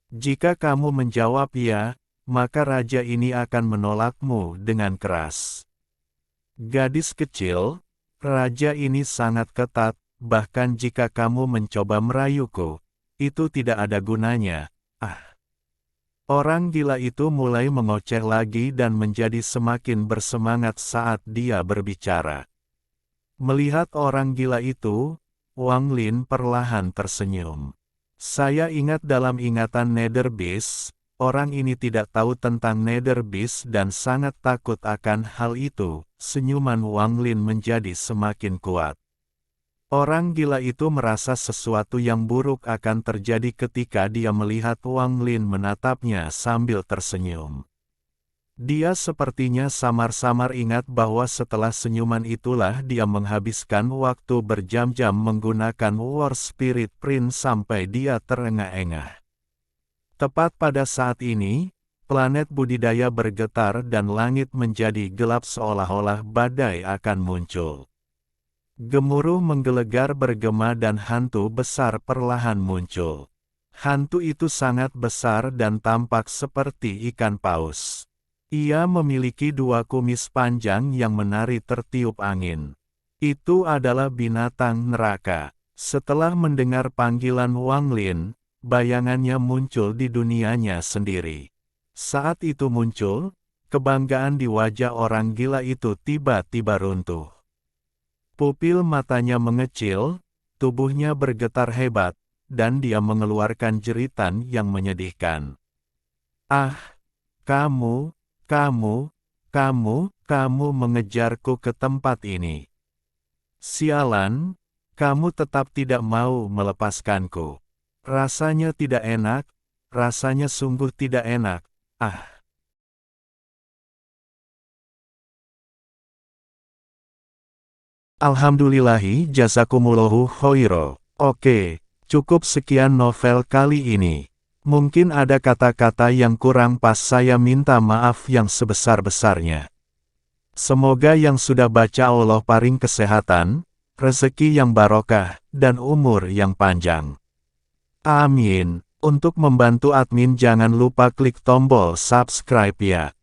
Jika kamu menjawab ya, maka raja ini akan menolakmu dengan keras. Gadis kecil, raja ini sangat ketat, bahkan jika kamu mencoba merayuku, itu tidak ada gunanya. Orang gila itu mulai mengoceh lagi dan menjadi semakin bersemangat saat dia berbicara. Melihat orang gila itu, Wang Lin perlahan tersenyum. Saya ingat dalam ingatan Nether Beast, orang ini tidak tahu tentang Nether Beast dan sangat takut akan hal itu. Senyuman Wang Lin menjadi semakin kuat. Orang gila itu merasa sesuatu yang buruk akan terjadi ketika dia melihat Wang Lin menatapnya sambil tersenyum. Dia sepertinya samar-samar ingat bahwa setelah senyuman itulah dia menghabiskan waktu berjam-jam menggunakan War Spirit Print sampai dia terengah-engah. Tepat pada saat ini, planet budidaya bergetar dan langit menjadi gelap seolah-olah badai akan muncul. Gemuruh menggelegar bergema dan hantu besar perlahan muncul. Hantu itu sangat besar dan tampak seperti ikan paus. Ia memiliki 2 kumis panjang yang menari tertiup angin. Itu adalah binatang neraka. Setelah mendengar panggilan Wang Lin, bayangannya muncul di dunianya sendiri. Saat itu muncul, kebanggaan di wajah orang gila itu tiba-tiba runtuh. Pupil matanya mengecil, tubuhnya bergetar hebat, dan dia mengeluarkan jeritan yang menyedihkan. Ah, kamu mengejarku ke tempat ini. Sialan, kamu tetap tidak mau melepaskanku. Rasanya tidak enak, rasanya sungguh tidak enak. Ah. Alhamdulillahi jazakumullahu khoiro. Oke, cukup sekian novel kali ini. Mungkin ada kata-kata yang kurang pas, saya minta maaf yang sebesar-besarnya. Semoga yang sudah baca Allah paring kesehatan, rezeki yang barokah, dan umur yang panjang. Amin. Untuk membantu admin jangan lupa klik tombol subscribe ya.